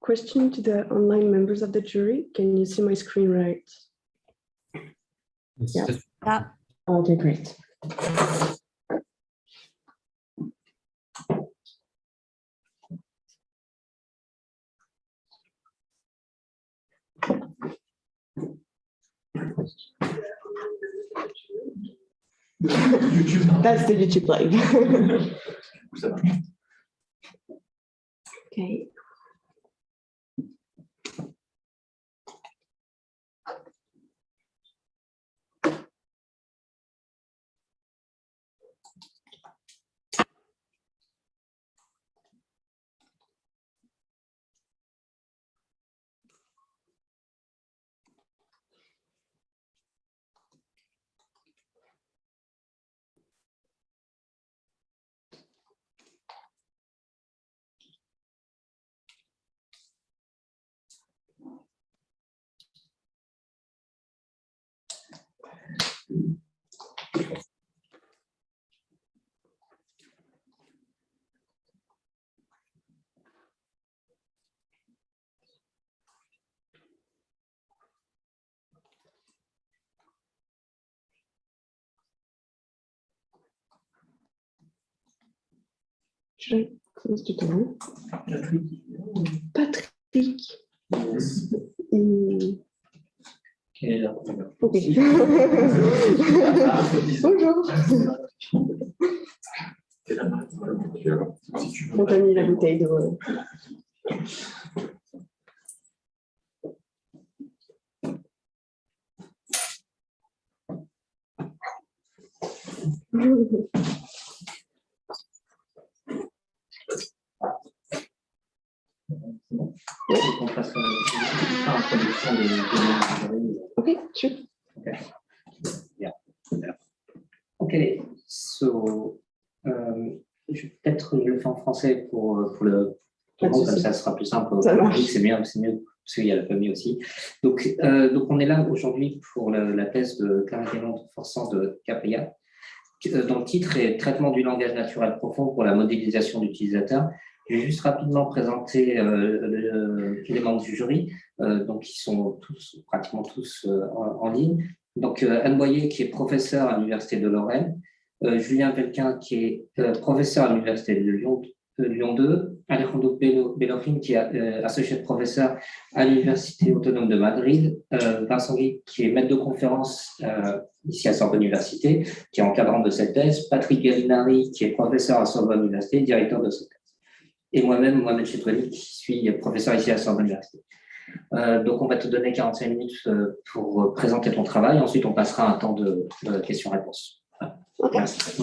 question to the online members of the jury. Can you see my screen right? Yes. Yeah. Yeah. Okay, great. That's the YouTube live. Okay. Should I close the door? Patrick. Okay. Bonjour. On t'a mis la bouteille de... Okay, sure. Okay. Yeah. Okay, so peut-être je le fais en français pour le comme ça sera plus simple. C'est mieux parce qu'il y a la famille aussi. Donc on est là aujourd'hui pour la thèse de Clara Gainon de Forsan de Gabriac, dont le titre est Traitement du langage naturel profond pour la modélisation d'utilisateurs. Je vais juste rapidement présenter les membres du jury, donc ils sont pratiquement tous en ligne. Donc Anne Boyer qui est professeure à l'Université de Lorraine, Julien Velquin qui est professeur à l'Université de Lyon 2, Alejandro Belofin qui est associé professeur à l'Université autonome de Madrid, Vincent Guy qui est maître de conférence ici à Sorbonne Université, qui est encadrant de cette thèse, Patrick Garinari qui est professeur à Sorbonne Université, directeur de cette thèse. Et moi-même, Mohamed Chetouani, qui suis professeur ici à Sorbonne Université. Donc, on va te donner 45 minutes pour présenter ton travail. Ensuite, on passera un temps de questions-réponses. Okay. Merci.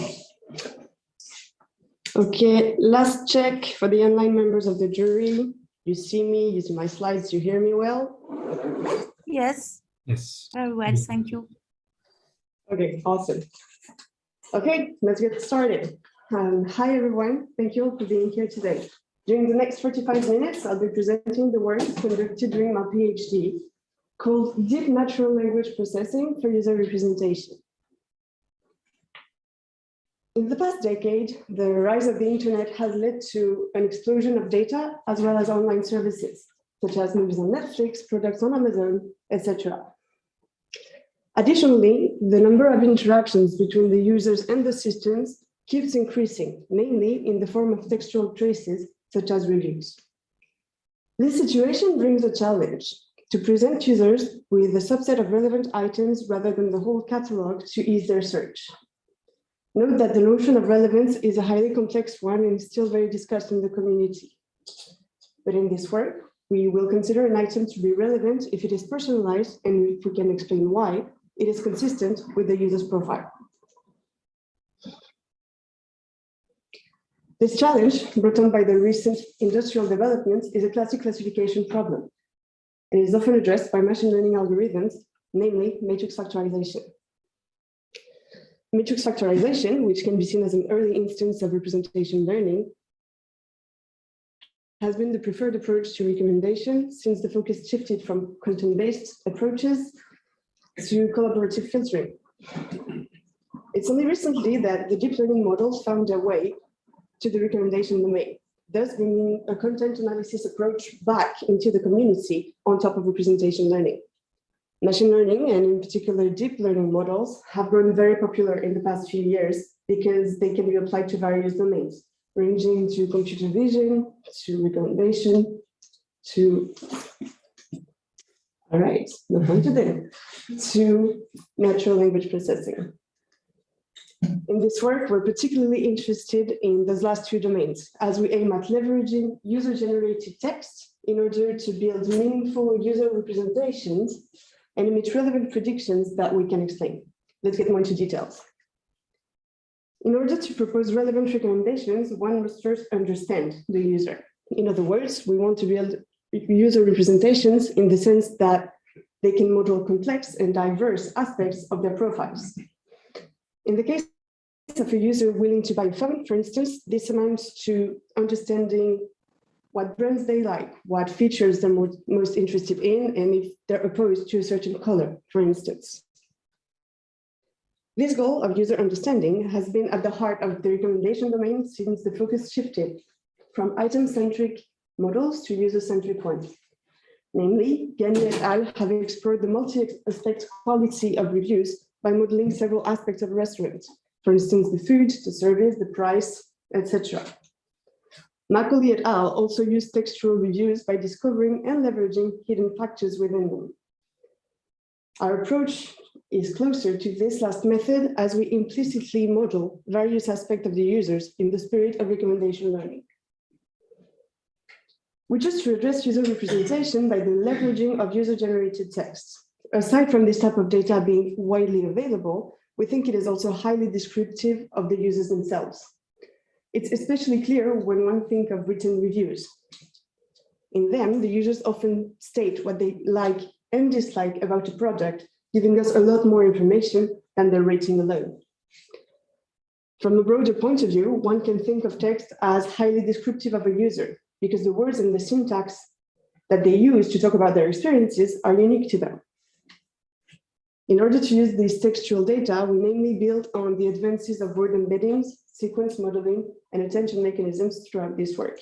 Okay, last check for the online members of the jury. You see me, you see my slides, you hear me well? Yes. Yes. Very well, thank you. Okay, awesome. Okay, let's get started. Hi, everyone. Thank you all for being here today. During the next 45 minutes, I'll be presenting the work conducted during my PhD called Deep Natural Language Processing for User Representation. In the past decade, the rise of the internet has led to an explosion of data as well as online services, such as movies on Netflix, products on Amazon, etc. Additionally, the number of interactions between the users and the systems keeps increasing, mainly in the form of textual traces, such as reviews. This situation brings a challenge to present users with a subset of relevant items rather than the whole catalog to ease their search. Note that the notion of relevance is a highly complex one and still very discussed in the community. But in this work, we will consider an item to be relevant if it is personalized and if we can explain why it is consistent with the user's profile. This challenge, brought on by the recent industrial developments, is a classic classification problem and is often addressed by machine learning algorithms, namely matrix factorization. Matrix factorization, which can be seen as an early instance of representation learning, has been the preferred approach to recommendation since the focus shifted from content-based approaches to collaborative filtering. It's only recently that the deep learning models found their way to the recommendation domain, thus bringing a content analysis approach back into the community on top of representation learning. Machine learning, and in particular deep learning models, have grown very popular in the past few years because they can be applied to various domains, ranging to computer vision, to recommendation, to, all right, no fun today, to natural language processing. In this work, we're particularly interested in those last two domains, as we aim at leveraging user-generated text in order to build meaningful user representations and emit relevant predictions that we can explain. Let's get more into details. In order to propose relevant recommendations, one must first understand the user. In other words, we want to build user representations in the sense that they can model complex and diverse aspects of their profiles. In the case of a user willing to buy a phone, for instance, this amounts to understanding what brands they like, what features they're most interested in, and if they're opposed to a certain color, for instance. This goal of user understanding has been at the heart of the recommendation domain since the focus shifted from item-centric models to user-centric ones. Namely, Gainon et al. Have explored the multi-aspect quality of reviews by modeling several aspects of a restaurant, for instance, the food, the service, the price, etc. Macaulay et al. Also used textual reviews by discovering and leveraging hidden factors within them. Our approach is closer to this last method as we implicitly model various aspects of the users in the spirit of recommendation learning. We choose to address user representation by the leveraging of user-generated text. Aside from this type of data being widely available, we think it is also highly descriptive of the users themselves. It's especially clear when one thinks of written reviews. In them, the users often state what they like and dislike about a product, giving us a lot more information than their rating alone. From a broader point of view, one can think of text as highly descriptive of a user, because the words and the syntax that they use to talk about their experiences are unique to them. In order to use these textual data, we namely build on the advances of word embeddings, sequence modeling, and attention mechanisms throughout this work.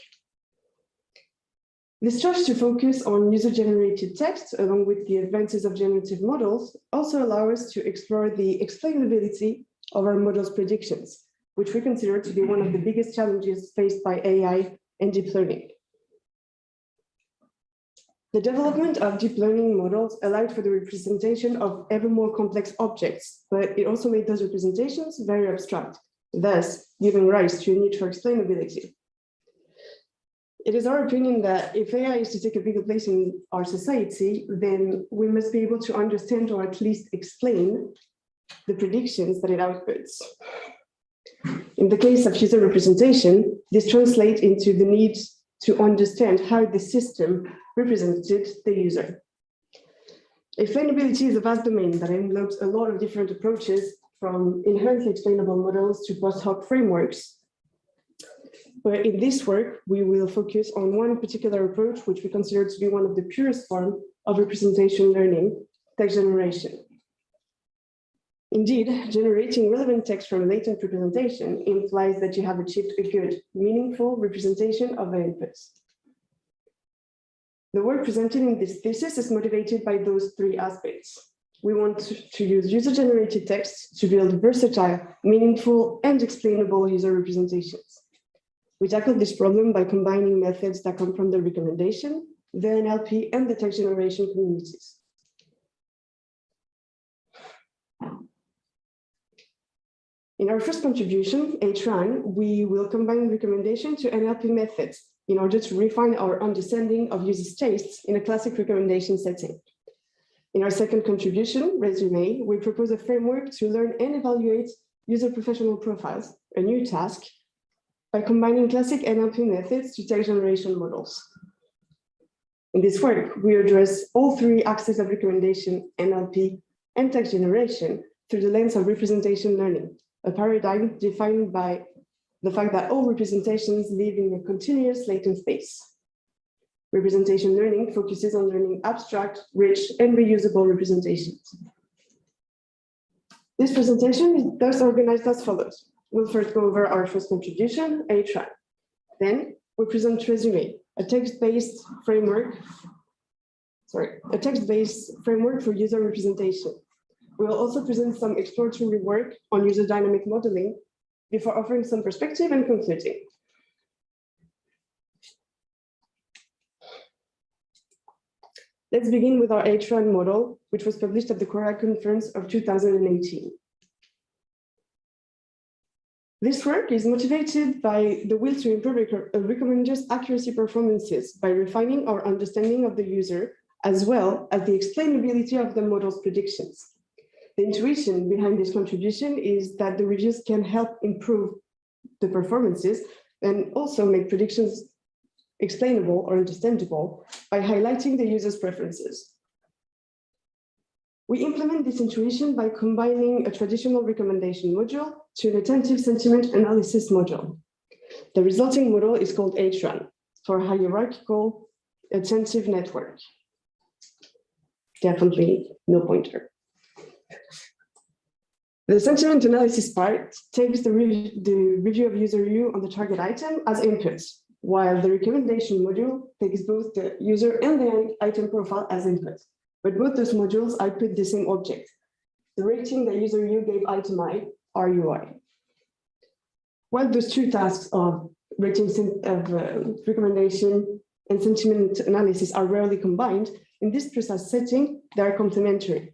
This choice to focus on user-generated text, along with the advances of generative models, also allow us to explore the explainability of our models' predictions, which we consider to be one of the biggest challenges faced by AI and deep learning. The development of deep learning models allowed for the representation of ever more complex objects, but it also made those representations very abstract, thus giving rise to a need for explainability. It is our opinion that if AI is to take a bigger place in our society, then we must be able to understand or at least explain the predictions that it outputs. In the case of user representation, this translates into the need to understand how the system represented the user. Explainability is a vast domain that envelopes a lot of different approaches, from inherently explainable models to post hoc frameworks. But in this work, we will focus on one particular approach, which we consider to be one of the purest forms of representation learning, text generation. Indeed, generating relevant text from a latent representation implies that you have achieved a good, meaningful representation of the inputs. The work presented in this thesis is motivated by those three aspects. We want to use user-generated text to build versatile, meaningful, and explainable user representations. We tackled this problem by combining methods that come from the recommendation, the NLP, and the text generation communities. In our first contribution, H1, we will combine recommendation to NLP methods in order to refine our understanding of users' tastes in a classic recommendation setting. In our second contribution, Resume, we propose a framework to learn and evaluate user professional profiles, a new task, by combining classic NLP methods to text generation models. In this work, we address all three axes of recommendation, NLP, and text generation through the lens of representation learning, a paradigm defined by the fact that all representations live in a continuous latent space. Representation learning focuses on learning abstract, rich, and reusable representations. This presentation is thus organized as follows. We'll first go over our first contribution, H1. Then we present Resume, a text-based framework for user representation. We will also present some exploratory work on user dynamic modeling before offering some perspective and concluding. Let's begin with our H1 model, which was published at the Clara conference of 2018. This work is motivated by the will to improve recommenders' accuracy performances by refining our understanding of the user, as well as the explainability of the model's predictions. The intuition behind this contribution is that the reviews can help improve the performances and also make predictions explainable or understandable by highlighting the user's preferences. We implement this intuition by combining a traditional recommendation module to an attentive sentiment analysis module. The resulting model is called H1 for hierarchical attentive network. Definitely no pointer. The sentiment analysis part takes the review of user review on the target item as input, while the recommendation module takes both the user and the item profile as input. But both those modules output the same object, the rating that user review gave item I, RUI. While those two tasks of rating of recommendation and sentiment analysis are rarely combined, in this precise setting, they are complementary.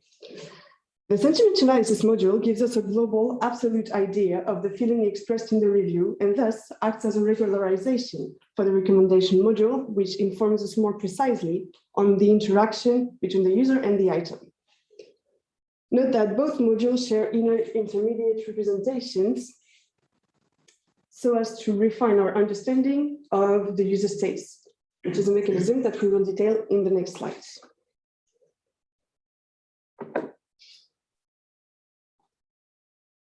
The sentiment analysis module gives us a global, absolute idea of the feeling expressed in the review and thus acts as a regularization for the recommendation module, which informs us more precisely on the interaction between the user and the item. Note that both modules share inner intermediate representations so as to refine our understanding of the user states, which is a mechanism that we will detail in the next slides.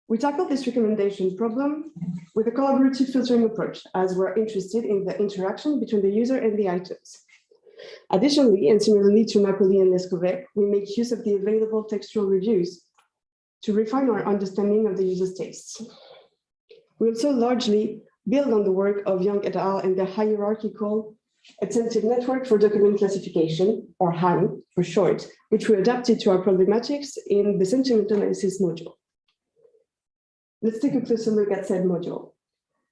We tackle this recommendation problem with a collaborative filtering approach, as we're interested in the interaction between the user and the items. Additionally, and similarly to Napoli and Leskovec, we make use of the available textual reviews to refine our understanding of the user's tastes. We also largely build on the work of Young et al. And the hierarchical attentive network for document classification, or HAN for short, which we adapted to our problematics in the sentiment analysis module. Let's take a closer look at said module.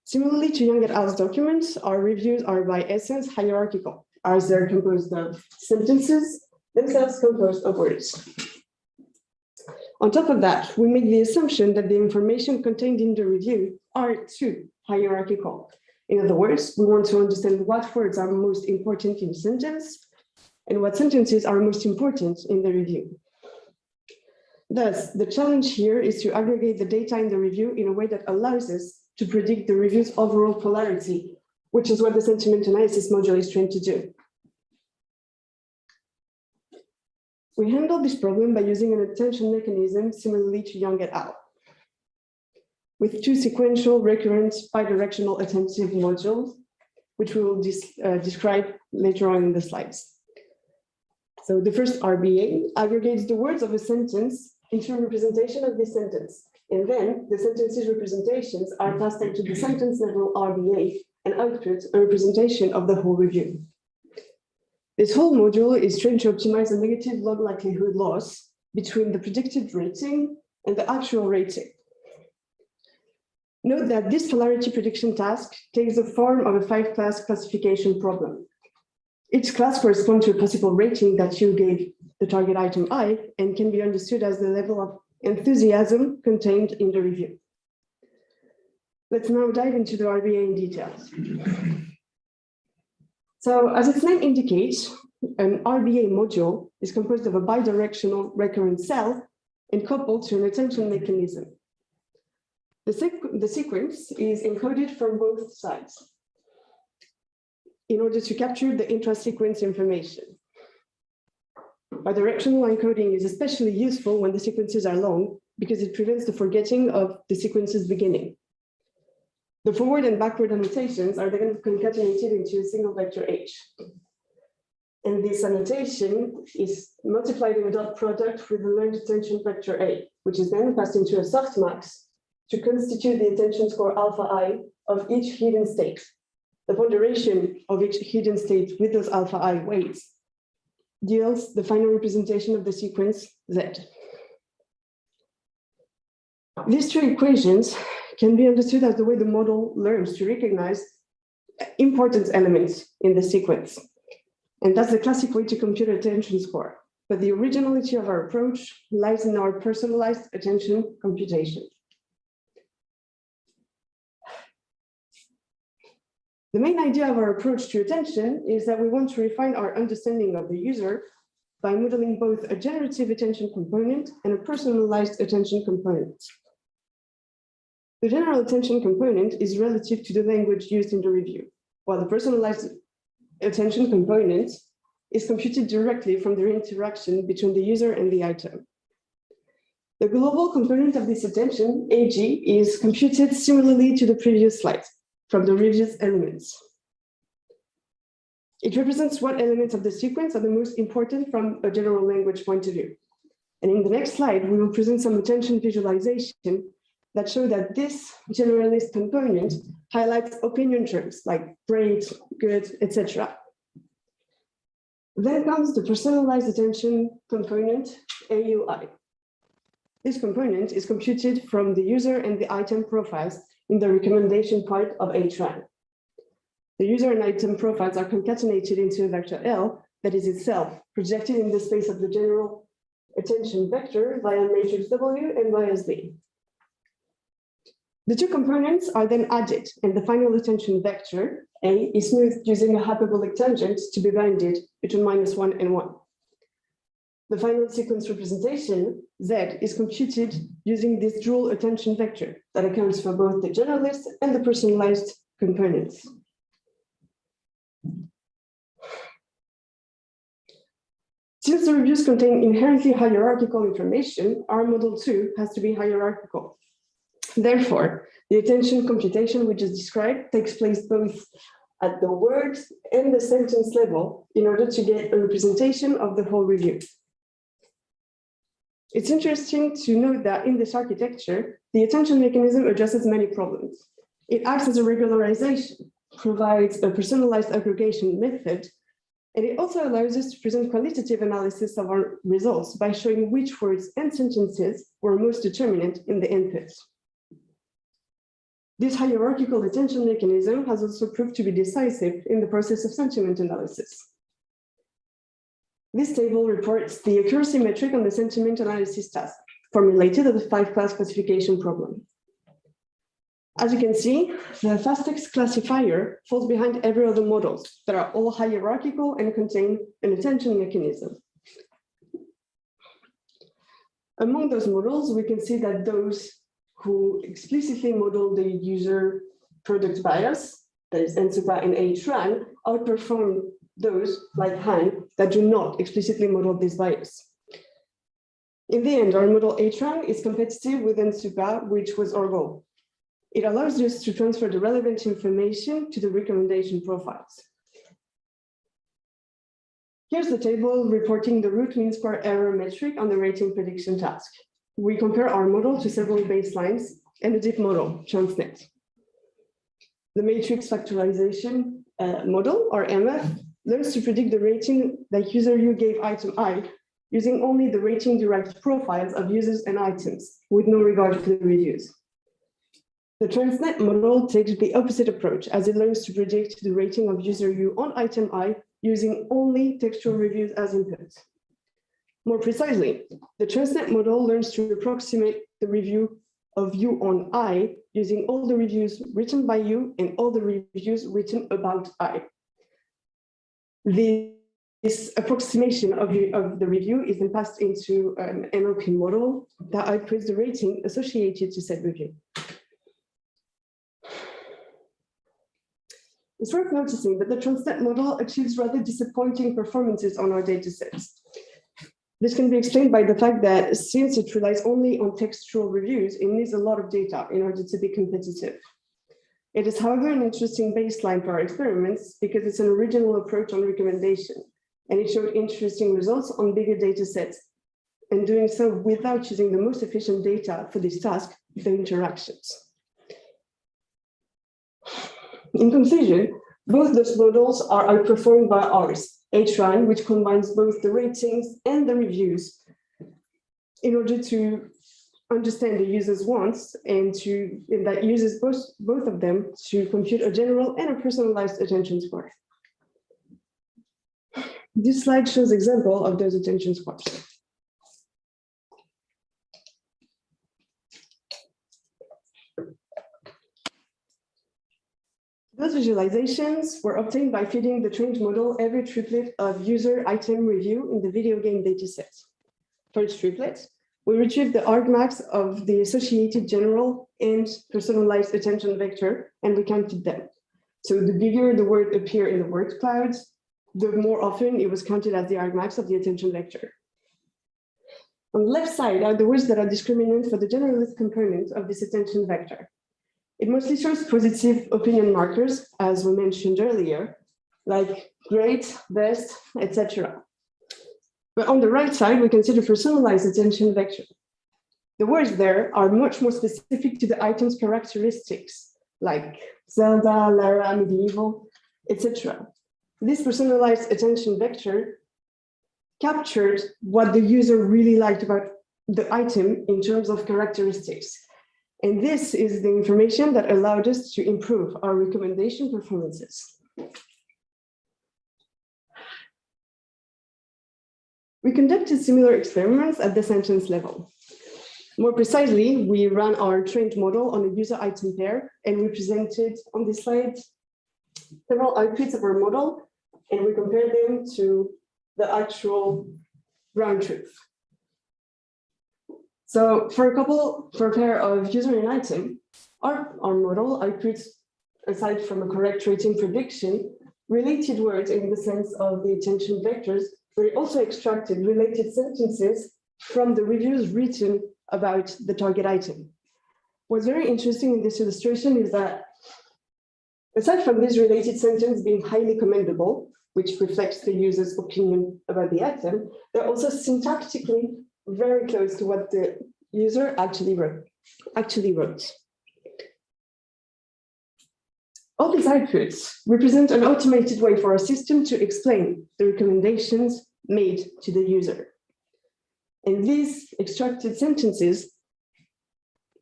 Similarly to Young et al.'s documents, our reviews are by essence hierarchical, as they're composed of sentences, themselves composed of words. On top of that, we make the assumption that the information contained in the review are too hierarchical. In other words, we want to understand what words are most important in a sentence and what sentences are most important in the review. Thus, the challenge here is to aggregate the data in the review in a way that allows us to predict the review's overall polarity, which is what the sentiment analysis module is trained to do. We handle this problem by using an attention mechanism similarly to Young et al., with two sequential, recurrent, bidirectional attentive modules, which we will describe later on in the slides. So the first RBA aggregates the words of a sentence into a representation of this sentence. And then the sentence's representations are passed into the sentence level RBA and output a representation of the whole review. This whole module is trained to optimize a negative log likelihood loss between the predicted rating and the actual rating. Note that this polarity prediction task takes the form of a 5-class classification problem. Each class corresponds to a possible rating that you gave the target item I and can be understood as the level of enthusiasm contained in the review. Let's now dive into the RBA in details. So as its name indicates, an RBA module is composed of a bidirectional recurrent cell and coupled to an attention mechanism. The sequence is encoded from both sides in order to capture the intra-sequence information. Bidirectional encoding is especially useful when the sequences are long because it prevents the forgetting of the sequence's beginning. The forward and backward annotations are then concatenated into a single vector H. And this annotation is multiplied in a dot product with the learned attention vector A, which is then passed into a softmax to constitute the attention score alpha I of each hidden state, the ponderation of each hidden state with those alpha I weights yields the final representation of the sequence Z. These two equations can be understood as the way the model learns to recognize important elements in the sequence. And that's the classic way to compute attention score. But the originality of our approach lies in our personalized attention computation. The main idea of our approach to attention is that we want to refine our understanding of the user by modeling both a generative attention component and a personalized attention component. The general attention component is relative to the language used in the review, while the personalized attention component is computed directly from the interaction between the user and the item. The global component of this attention, AG, is computed similarly to the previous slide, from the review's elements. It represents what elements of the sequence are the most important from a general language point of view. And in the next slide, we will present some attention visualization that show that this generalist component highlights opinion terms like great, good, etc. Then comes the personalized attention component, AUI. This component is computed from the user and the item profiles in the recommendation part of HRAN. The user and item profiles are concatenated into a vector L that is itself projected in the space of the general attention vector via matrix W and via Z. The two components are then added, and the final attention vector, A, is smoothed using a hyperbolic tangent to be bounded between -1 and 1. The final sequence representation, Z, is computed using this dual attention vector that accounts for both the generalist and the personalized components. Since the reviews contain inherently hierarchical information, our model too has to be hierarchical. Therefore, the attention computation we just described takes place both at the word and the sentence level in order to get a representation of the whole review. It's interesting to note that in this architecture, the attention mechanism addresses many problems. It acts as a regularization, provides a personalized aggregation method, and it also allows us to present qualitative analysis of our results by showing which words and sentences were most determinant in the inputs. This hierarchical attention mechanism has also proved to be decisive in the process of sentiment analysis. This table reports the accuracy metric on the sentiment analysis task, formulated as a 5-class classification problem. As you can see, the fast-text classifier falls behind every other models that are all hierarchical and contain an attention mechanism. Among those models, we can see that those who explicitly model the user product bias, that is NSUPA and HRAN, outperform those like Han that do not explicitly model this bias. In the end, our model HRAN is competitive with NSUPA, which was our goal. It allows us to transfer the relevant information to the recommendation profiles. Here's the table reporting the root mean square error metric on the rating prediction task. We compare our model to several baselines and a deep model, Transnet. The matrix factorization model, or MF, learns to predict the rating that user U gave item I using only the rating-derived profiles of users and items with no regard for the reviews. The Transnet model takes the opposite approach as it learns to predict the rating of user U on item I using only textual reviews as input. More precisely, the Transnet model learns to approximate the review of U on I using all the reviews written by U and all the reviews written about I. This approximation of the review is then passed into an NLP model that outputs the rating associated to said review. It's worth noticing that the Transnet model achieves rather disappointing performances on our datasets. This can be explained by the fact that since it relies only on textual reviews, it needs a lot of data in order to be competitive. It is, however, an interesting baseline for our experiments because it's an original approach on recommendation, and it showed interesting results on bigger data sets, and doing so without using the most efficient data for this task, the interactions. In conclusion, Both those models are outperformed by ours, H1, which combines both the ratings and the reviews in order to understand the user's wants and that uses both of them to compute a general and a personalized attention score. This slide shows example of those attention scores. Those visualizations were obtained by feeding the trained model every triplet of user item review in the video game dataset. For each triplet, we retrieved the argmax of the associated general and personalized attention vector, and we counted them. So the bigger the word appeared in the word clouds, the more often it was counted as the argmax of the attention vector. On the left side are the words that are discriminant for the generalist component of this attention vector. It mostly shows positive opinion markers, as we mentioned earlier, like great, best, etc. But on the right side, we can see the personalized attention vector. The words there are much more specific to the item's characteristics, like Zelda, Lara, medieval, etc. This personalized attention vector captured what the user really liked about the item in terms of characteristics. And this is the information that allowed us to improve our recommendation performances. We conducted similar experiments at the sentence level. More precisely, we ran our trained model on a user item pair, and we presented on this slide several outputs of our model, and we compared them to the actual ground truth. So for a pair of user and item, our model outputs, aside from a correct rating prediction, related words in the sense of the attention vectors, but it also extracted related sentences from the reviews written about the target item. What's very interesting in this illustration is that aside from this related sentence being highly commendable, which reflects the user's opinion about the item, they're also syntactically very close to what the user actually wrote. All these outputs represent an automated way for our system to explain the recommendations made to the user. And these extracted sentences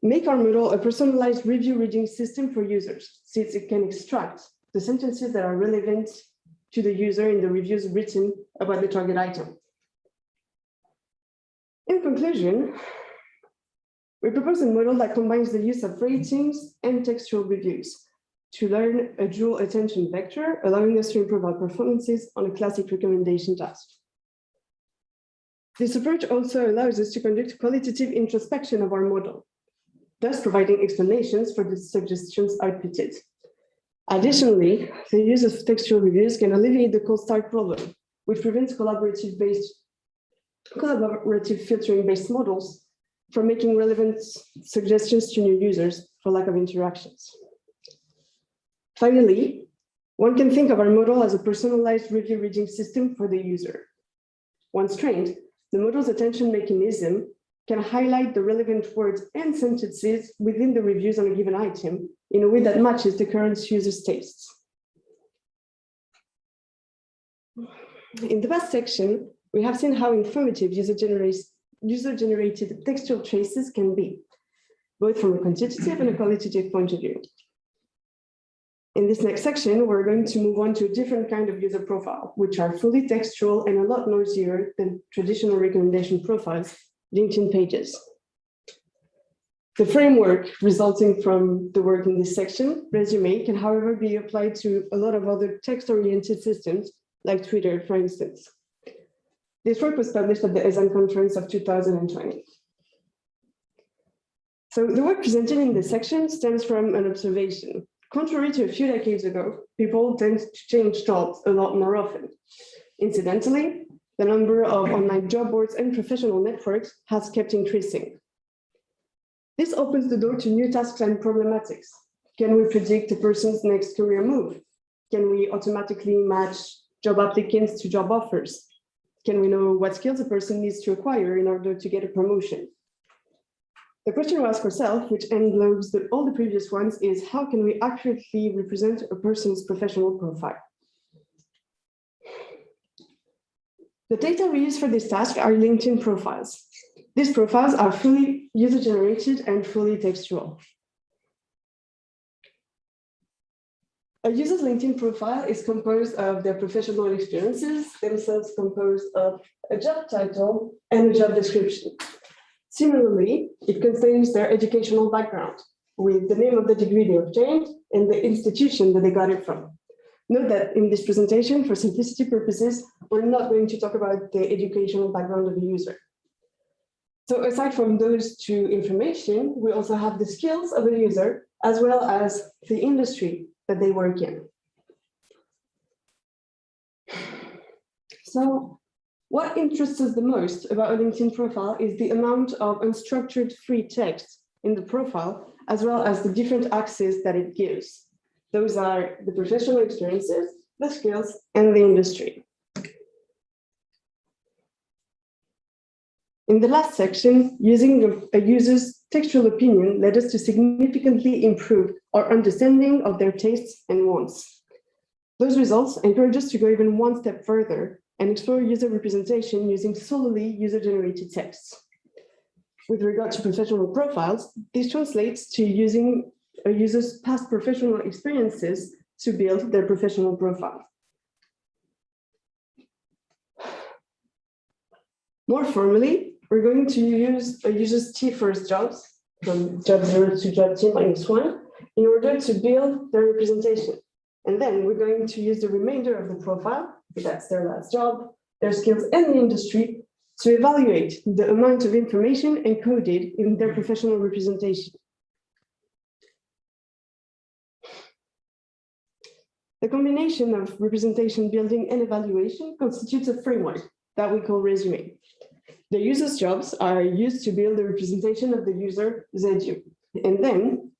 make our model a personalized review reading system for users, since it can extract the sentences that are relevant to the user in the reviews written about the target item. In conclusion, we propose a model that combines the use of ratings and textual reviews to learn a dual attention vector, allowing us to improve our performances on a classic recommendation task. This approach also allows us to conduct qualitative introspection of our model, thus providing explanations for the suggestions outputted. Additionally, the use of textual reviews can alleviate the cold start problem, which prevents collaborative filtering-based models from making relevant suggestions to new users for lack of interactions. Finally, one can think of our model as a personalized review reading system for the user. Once trained, the model's attention mechanism can highlight the relevant words and sentences within the reviews on a given item in a way that matches the current user's tastes. In the past section, we have seen how informative user-generated textual traces can be, both from a quantitative and a qualitative point of view. In this next section, we're going to move on to a different kind of user profile, which are fully textual and a lot noisier than traditional recommendation profiles, LinkedIn pages. The framework resulting from the work in this section, Resume, can however be applied to a lot of other text-oriented systems, like Twitter, for instance. This work was published at the ESAN conference of 2020. So the work presented in this section stems from an observation. Contrary to a few decades ago, people tend to change jobs a lot more often. Incidentally, the number of online job boards and professional networks has kept increasing. This opens the door to new tasks and problematics. Can we predict a person's next career move? Can we automatically match job applicants to job offers? Can we know what skills a person needs to acquire in order to get a promotion? The question we ask ourselves, which englobes all the previous ones, is how can we accurately represent a person's professional profile? The data we use for this task are LinkedIn profiles. These profiles are fully user-generated and fully textual. A user's LinkedIn profile is composed of their professional experiences, themselves composed of a job title and a job description. Similarly, it contains their educational background with the name of the degree they obtained and the institution that they got it from. Note that in this presentation, for simplicity purposes, we're not going to talk about the educational background of the user. So aside from those two information, we also have the skills of the user as well as the industry that they work in. So what interests us the most about a LinkedIn profile is the amount of unstructured free text in the profile, as well as the different axes that it gives. Those are the professional experiences, the skills, and the industry. In the last section, using a user's textual opinion led us to significantly improve our understanding of their tastes and wants. Those results encourage us to go even one step further and explore user representation using solely user-generated texts. With regard to professional profiles, this translates to using a user's past professional experiences to build their professional profile. More formally, we're going to use a user's T-first jobs, from job 0 to job T-1, in order to build their representation. And then we're going to use the remainder of the profile, that's their last job, their skills, and the industry, to evaluate the amount of information encoded in their professional representation. The combination of representation building and evaluation constitutes a framework that we call resume. The user's jobs are used to build the representation of the user ZU. And then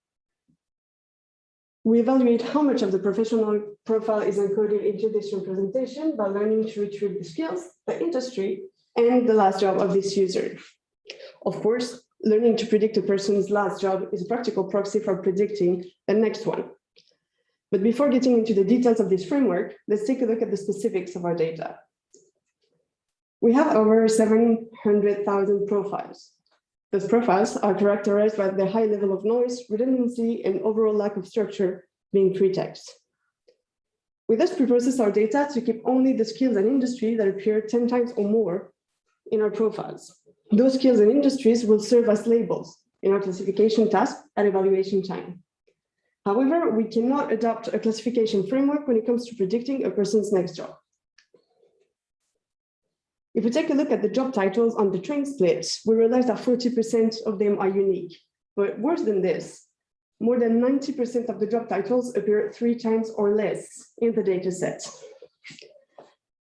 we evaluate how much of the professional profile is encoded into this representation by learning to retrieve the skills, the industry, and the last job of this user. Of course, learning to predict a person's last job is a practical proxy for predicting the next one. But before getting into the details of this framework, let's take a look at the specifics of our data. We have over 700,000 profiles. Those profiles are characterized by the high level of noise, redundancy, and overall lack of structure being free text. We thus preprocess our data to keep only the skills and industry that appear 10 times or more in our profiles. Those skills and industries will serve as labels in our classification task at evaluation time. However, we cannot adopt a classification framework when it comes to predicting a person's next job. If we take a look at the job titles on the train splits, we realize that 40% of them are unique. But worse than this, more than 90% of the job titles appear 3 times or less in the data set.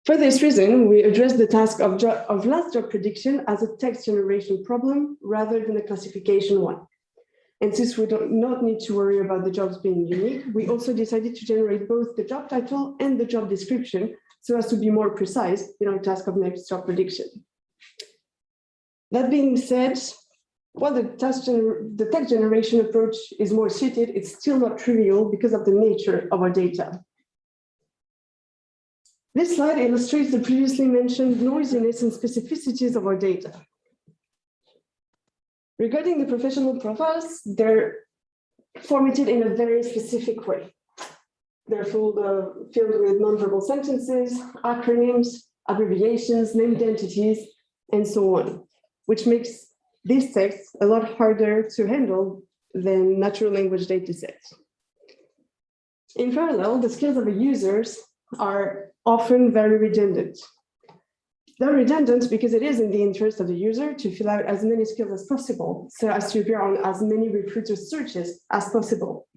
For this reason, we address the task of last job prediction as a text generation problem rather than a classification one. And since we do not need to worry about the jobs being unique, we also decided to generate both the job title and the job description so as to be more precise in our task of next job prediction. That being said, while the text generation approach is more suited, it's still not trivial because of the nature of our data. This slide illustrates the previously mentioned noisiness and specificities of our data. Regarding the professional profiles, they're formatted in a very specific way. They're filled with nonverbal sentences, acronyms, abbreviations, named entities, and so on, which makes these texts a lot harder to handle than natural language data sets. In parallel, the skills of the users are often very redundant. They're redundant because it is in the interest of the user to fill out as many skills as possible so as to appear on as many recruiter searches as possible.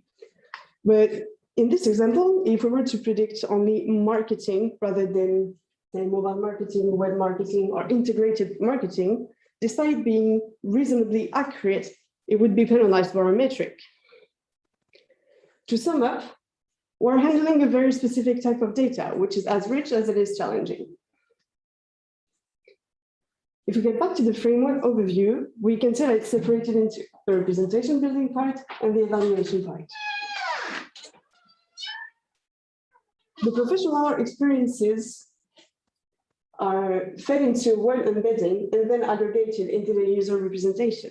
But in this example, if we were to predict only marketing rather than mobile marketing, web marketing, or integrated marketing, despite being reasonably accurate, it would be penalized by our metric. To sum up, we're handling a very specific type of data, which is as rich as it is challenging. If we get back to the framework overview, we can say that it's separated into the representation building part and the evaluation part. The professional experiences are fed into word embedding and then aggregated into the user representation.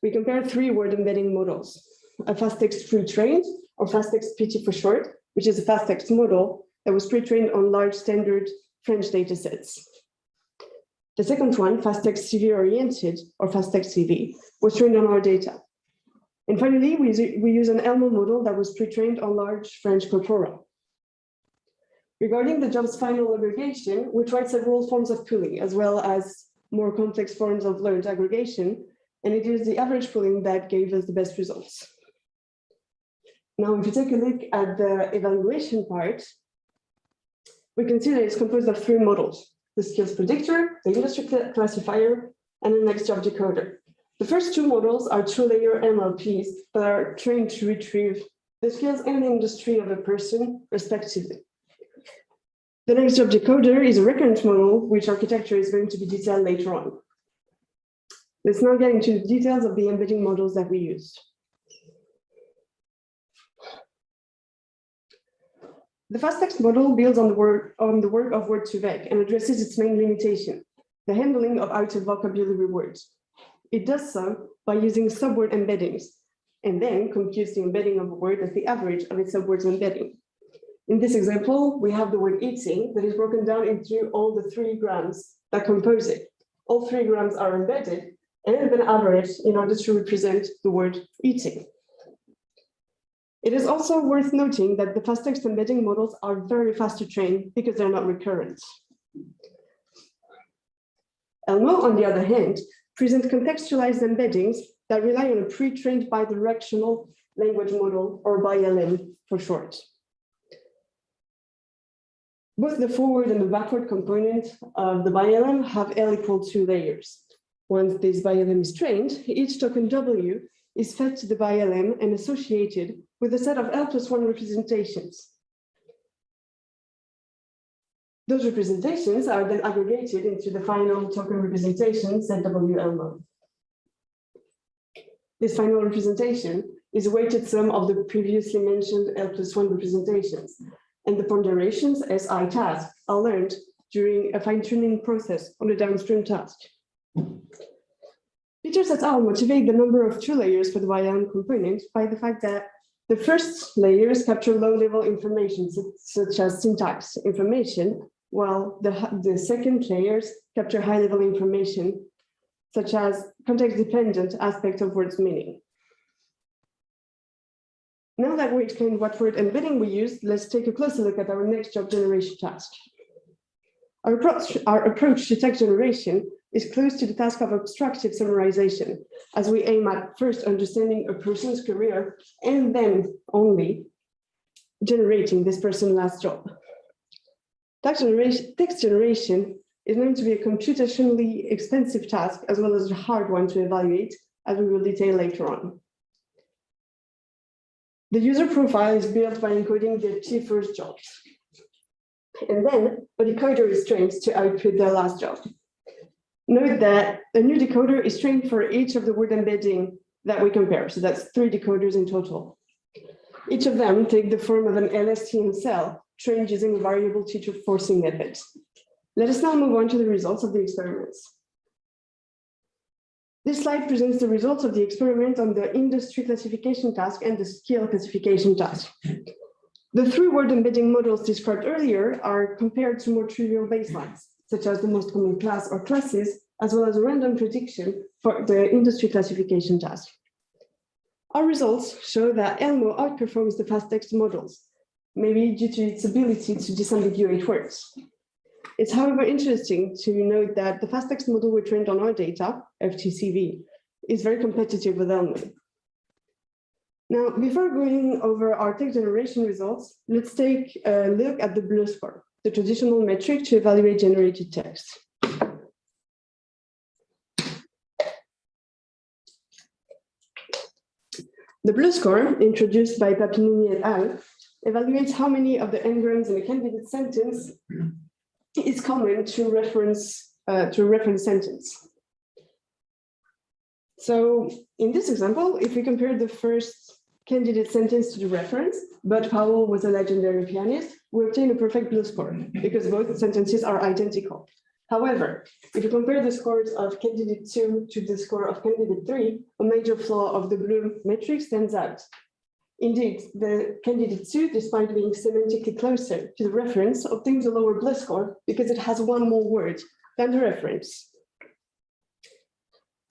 We compare 3 word embedding models: a fast text pre-trained, or fast text PT for short, which is a fast text model that was pre-trained on large standard French data sets. The second one, fast text CV oriented, or fast text CV, was trained on our data. And finally, we use an Elmo model that was pre-trained on large French corpora. Regarding the job's final aggregation, we tried several forms of pooling, as well as more complex forms of learned aggregation, and it is the average pooling that gave us the best results. Now, if you take a look at the evaluation part, we can see that it's composed of 3 models: the skills predictor, the industry classifier, and the next job decoder. The first 2 models are 2-layer MLPs that are trained to retrieve the skills and the industry of a person, respectively. The next job decoder is a recurrent model, which architecture is going to be detailed later on. Let's now get into the details of the embedding models that we used. The fast text model builds on the work of Word2Vec and addresses its main limitation, the handling of out-of-vocabulary words. It does so by using subword embeddings, and then computes the embedding of a word as the average of its subwords embedding. In this example, we have the word eating that is broken down into all the 3 grams that compose it. All 3 grams are embedded and then averaged in order to represent the word eating. It is also worth noting that the fast text embedding models are very fast to train because they're not recurrent. Elmo, on the other hand, presents contextualized embeddings that rely on a pre-trained bidirectional language model, or BILM for short. Both the forward and the backward component of the BILM have L equal 2 layers. Once this BILM is trained, each token W is fed to the BILM and associated with a set of L+1 representations. Those representations are then aggregated into the final token representation, ZW-Elmo. This final representation is a weighted sum of the previously mentioned L+1 representations, and the ponderations as I task are learned during a fine-tuning process on the downstream task. Features et al. Motivate the number of 2 layers for the BILM component by the fact that the first layers capture low-level information, such as syntax information, while the second layers capture high-level information, such as context-dependent aspects of words' meaning. Now that we explained what word embedding we used, let's take a closer look at our next job generation task. Our approach to text generation is close to the task of abstractive summarization, as we aim at first understanding a person's career and then only generating this person's last job. Text generation is known to be a computationally expensive task, as well as a hard one to evaluate, as we will detail later on. The user profile is built by encoding their 2 first jobs. And then a decoder is trained to output their last job. Note that a new decoder is trained for each of the word embedding that we compare. So that's 3 decoders in total. Each of them take the form of an LSTM cell trained using a variable teacher forcing method. Let us now move on to the results of the experiments. This slide presents the results of the experiment on the industry classification task and the skill classification task. The 3 word embedding models described earlier are compared to more trivial baselines, such as the most common class or classes, as well as a random prediction for the industry classification task. Our results show that Elmo outperforms the fast text models, maybe due to its ability to disambiguate words. It's, however, interesting to note that the fast text model we trained on our data, FTCV, is very competitive with Elmo. Now, before going over our text generation results, let's take a look at the BLEU score, the traditional metric to evaluate generated text. The BLEU score, introduced by Papinini et al., evaluates how many of the n-grams in a candidate sentence is common to reference to a reference sentence. So in this example, if we compare the first candidate sentence to the reference, but Powell was a legendary pianist, we obtain a perfect blue score because both sentences are identical. However, if you compare the scores of candidate 2 to the score of candidate 3, a major flaw of the blue matrix stands out. Indeed, the candidate 2, despite being semantically closer to the reference, obtains a lower blue score because it has one more word than the reference.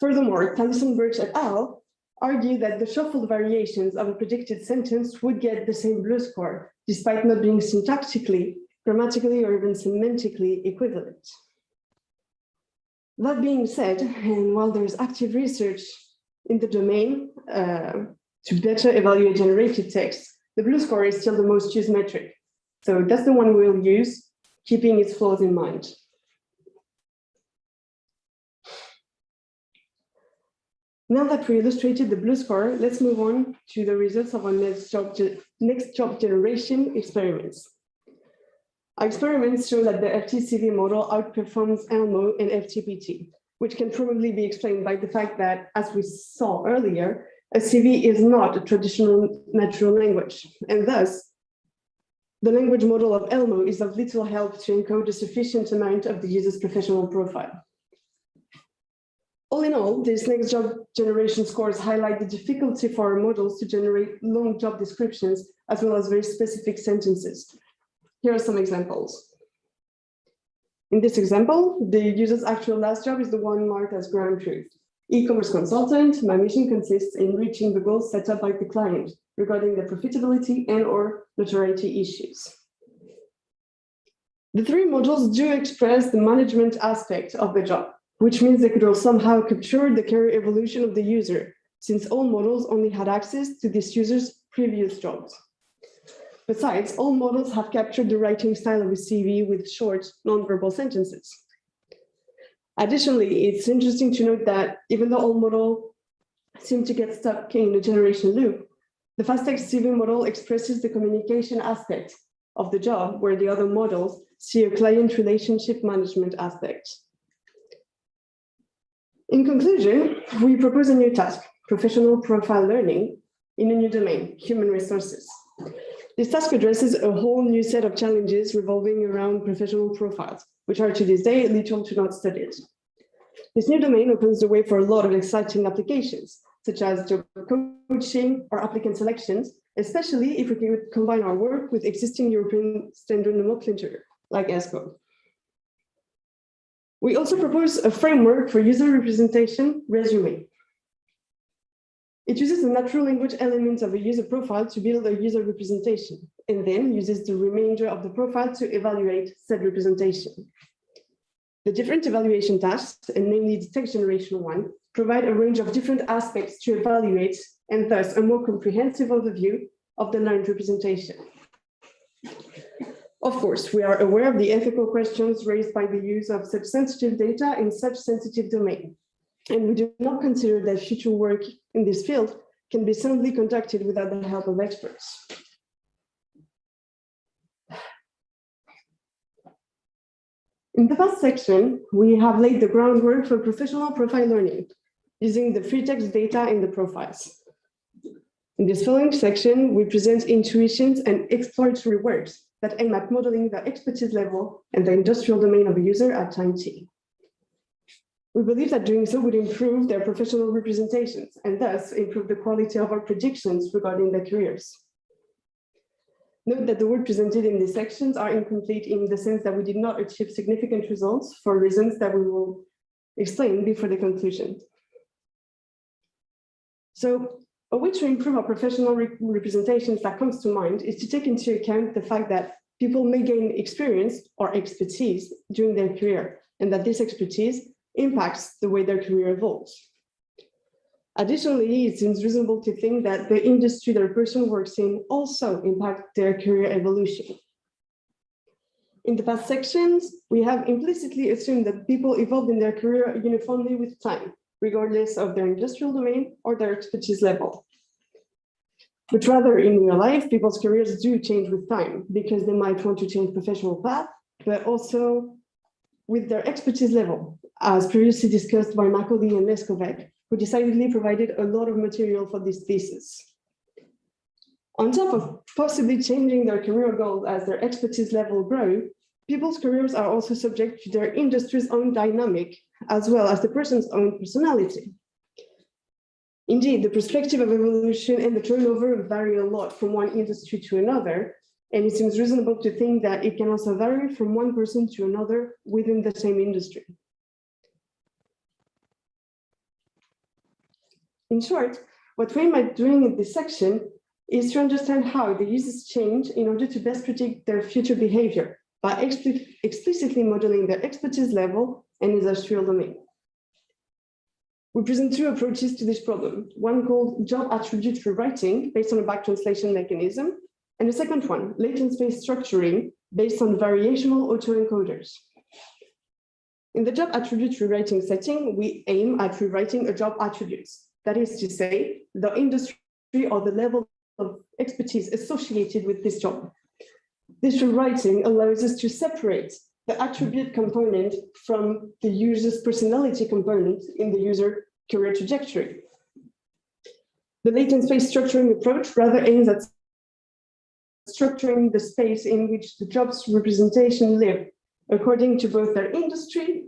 Furthermore, Tallison-Birch et al. Argue that the shuffled variations of a predicted sentence would get the same blue score, despite not being syntactically, grammatically, or even semantically equivalent. That being said, and while there is active research in the domain to better evaluate generated text, the blue score is still the most used metric. So that's the one we'll use, keeping its flaws in mind. Now that we illustrated the blue score, let's move on to the results of our next job generation experiments. Our experiments show that the FT-CV model outperforms ELMO and FTPT, which can probably be explained by the fact that, as we saw earlier, a CV is not a traditional natural language, and thus, the language model of ELMO is of little help to encode a sufficient amount of the user's professional profile. All in all, these next job generation scores highlight the difficulty for our models to generate long job descriptions as well as very specific sentences. Here are some examples. In this example, the user's actual last job is the one marked as ground truth. E-commerce consultant, my mission consists in reaching the goals set up by the client regarding the profitability and/or notoriety issues. The three models do express the management aspect of the job, which means they could all somehow capture the career evolution of the user, since all models only had access to this user's previous jobs. Besides, all models have captured the writing style of a CV with short, non-verbal sentences. Additionally, it's interesting to note that even though all models seem to get stuck in a generation loop, the fast-text CV model expresses the communication aspect of the job, where the other models see a client relationship management aspect. In conclusion, we propose a new task, professional profile learning, in a new domain, human resources. This task addresses a whole new set of challenges revolving around professional profiles, which are to this day little to not studied. This new domain opens the way for a lot of exciting applications, such as job coaching or applicant selections, especially if we can combine our work with existing European standard nomenclature, like ESCO. We also propose a framework for user representation, resume. It uses the natural language elements of a user profile to build a user representation, and then uses the remainder of the profile to evaluate said representation. The different evaluation tasks, and namely the text generation one, provide a range of different aspects to evaluate, and thus a more comprehensive overview of the learned representation. Of course, we are aware of the ethical questions raised by the use of such sensitive data in such sensitive domain, and we do not consider that future work in this field can be soundly conducted without the help of experts. In the past section, we have laid the groundwork for professional profile learning using the free text data in the profiles. In this following section, we present intuitions and exploratory works that aim at modeling the expertise level and the industrial domain of a user at time t. We believe that doing so would improve their professional representations and thus improve the quality of our predictions regarding their careers. Note that the work presented in these sections are incomplete in the sense that we did not achieve significant results for reasons that we will explain before the conclusion. So, a way to improve our professional representations that comes to mind is to take into account the fact that people may gain experience or expertise during their career, and that this expertise impacts the way their career evolves. Additionally, it seems reasonable to think that the industry that a person works in also impacts their career evolution. In the past sections, we have implicitly assumed that people evolve in their career uniformly with time, regardless of their industrial domain or their expertise level. But rather, in real life, people's careers do change with time because they might want to change professional path, but also with their expertise level, as previously discussed by Macaulay and Leskovec, who decidedly provided a lot of material for this thesis. On top of possibly changing their career goals as their expertise level grow, people's careers are also subject to their industry's own dynamic, as well as the person's own personality. Indeed, the perspective of evolution and the turnover vary a lot from one industry to another, and it seems reasonable to think that it can also vary from one person to another within the same industry. In short, what we might be doing in this section is to understand how the users change in order to best predict their future behavior by explicitly modeling their expertise level and industrial domain. We present two approaches to this problem, one called job attribute rewriting based on a back translation mechanism, and the second one, latent space structuring based on variational autoencoders. In the job attribute rewriting setting, we aim at rewriting a job attributes, that is to say, the industry or the level of expertise associated with this job. This rewriting allows us to separate the attribute component from the user's personality component in the user career trajectory. The latent space structuring approach rather aims at structuring the space in which the job's representation live, according to both their industry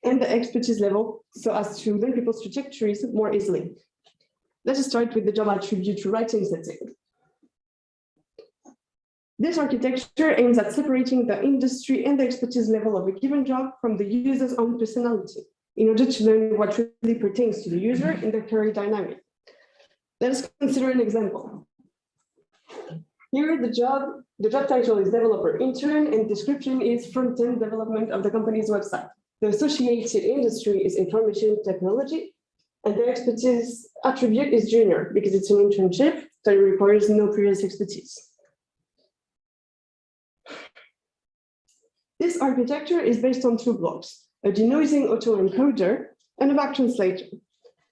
and the expertise level, so as to learn people's trajectories more easily. Let us start with the job attribute rewriting setting. This architecture aims at separating the industry and the expertise level of a given job from the user's own personality in order to learn what really pertains to the user in their career dynamic. Let us consider an example. Here, the job title is developer intern and description is front-end development of the company's website. The associated industry is information technology, and the expertise attribute is junior because it's an internship that requires no previous expertise. This architecture is based on two blocks, a denoising autoencoder and a back translator.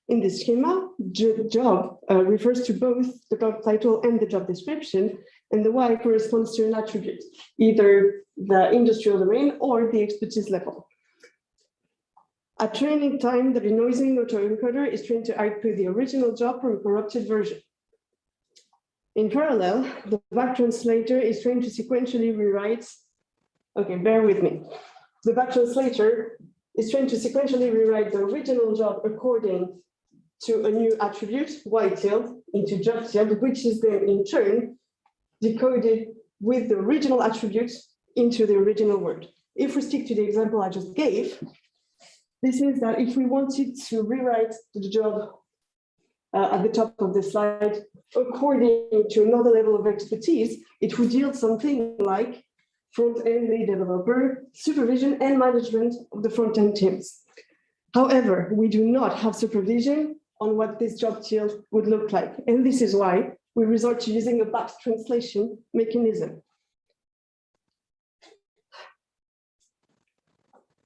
In this schema, job refers to both the job title and the job description, and the Y corresponds to an attribute, either the industrial domain or the expertise level. At training time, the denoising autoencoder is trained to output the original job from a corrupted version. In parallel, the back translator is trained to sequentially rewrite. Okay, bear with me. The back translator is trained to sequentially rewrite the original job according to a new attribute, Y tilde, into job tilde, which is then in turn decoded with the original attribute into the original word. If we stick to the example I just gave, this means that if we wanted to rewrite the job at the top of the slide according to another level of expertise, it would yield something like front-end lead developer, supervision and management of the front-end teams. However, we do not have supervision on what this job tilde would look like. And this is why we resort to using a back translation mechanism.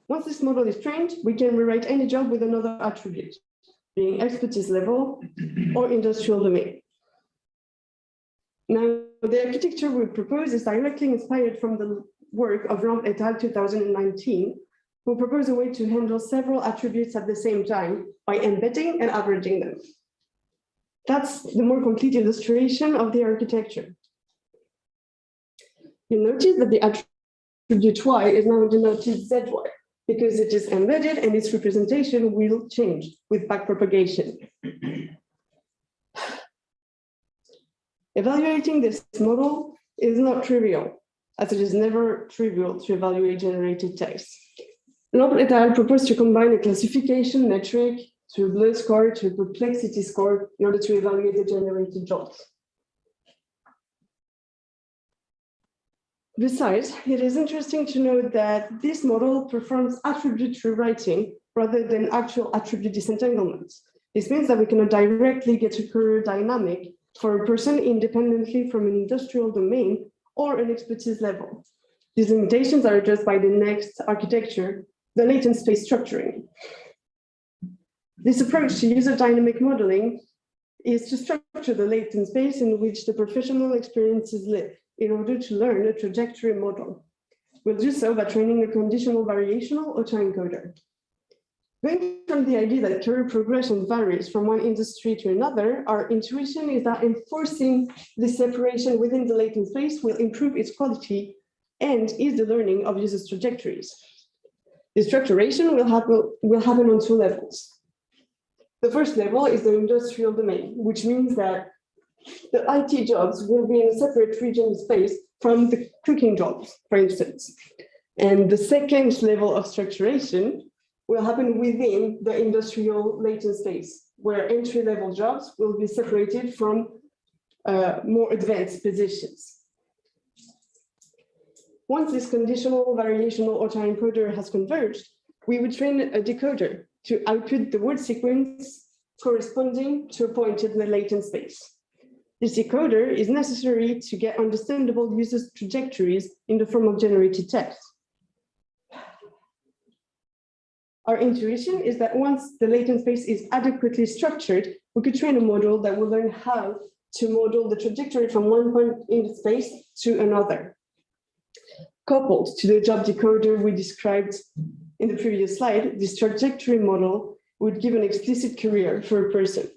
Once this model is trained, we can rewrite any job with another attribute, being expertise level or industrial domain. Now, the architecture we propose is directly inspired from the work of Ramp et al. 2019, who propose a way to handle several attributes at the same time by embedding and averaging them. That's the more complete illustration of the architecture. You notice that the attribute Y is now denoted ZY because it is embedded and its representation will change with backpropagation. Evaluating this model is not trivial, as it is never trivial to evaluate generated text. Lampe et al. Proposed to combine a classification metric to a blur score to a perplexity score in order to evaluate the generated jobs. Besides, it is interesting to note that this model performs attribute rewriting rather than actual attribute disentanglement. This means that we cannot directly get a career dynamic for a person independently from an industrial domain or an expertise level. These limitations are addressed by the next architecture, the latent space structuring. This approach to user dynamic modeling is to structure the latent space in which the professional experiences live in order to learn a trajectory model. We'll do so by training a conditional variational autoencoder. Going from the idea that career progression varies from one industry to another, our intuition is that enforcing this separation within the latent space will improve its quality and ease the learning of users' trajectories. This structuration will happen on two levels. The first level is the industrial domain, which means that the IT jobs will be in a separate region space from the cooking jobs, for instance. And the second level of structuration will happen within the industrial latent space, where entry-level jobs will be separated from more advanced positions. Once this conditional variational autoencoder has converged, we would train a decoder to output the word sequence corresponding to a point in the latent space. This decoder is necessary to get understandable users' trajectories in the form of generated text. Our intuition is that once the latent space is adequately structured, we could train a model that will learn how to model the trajectory from one point in the space to another. Coupled to the job decoder we described in the previous slide, this trajectory model would give an explicit career for a person.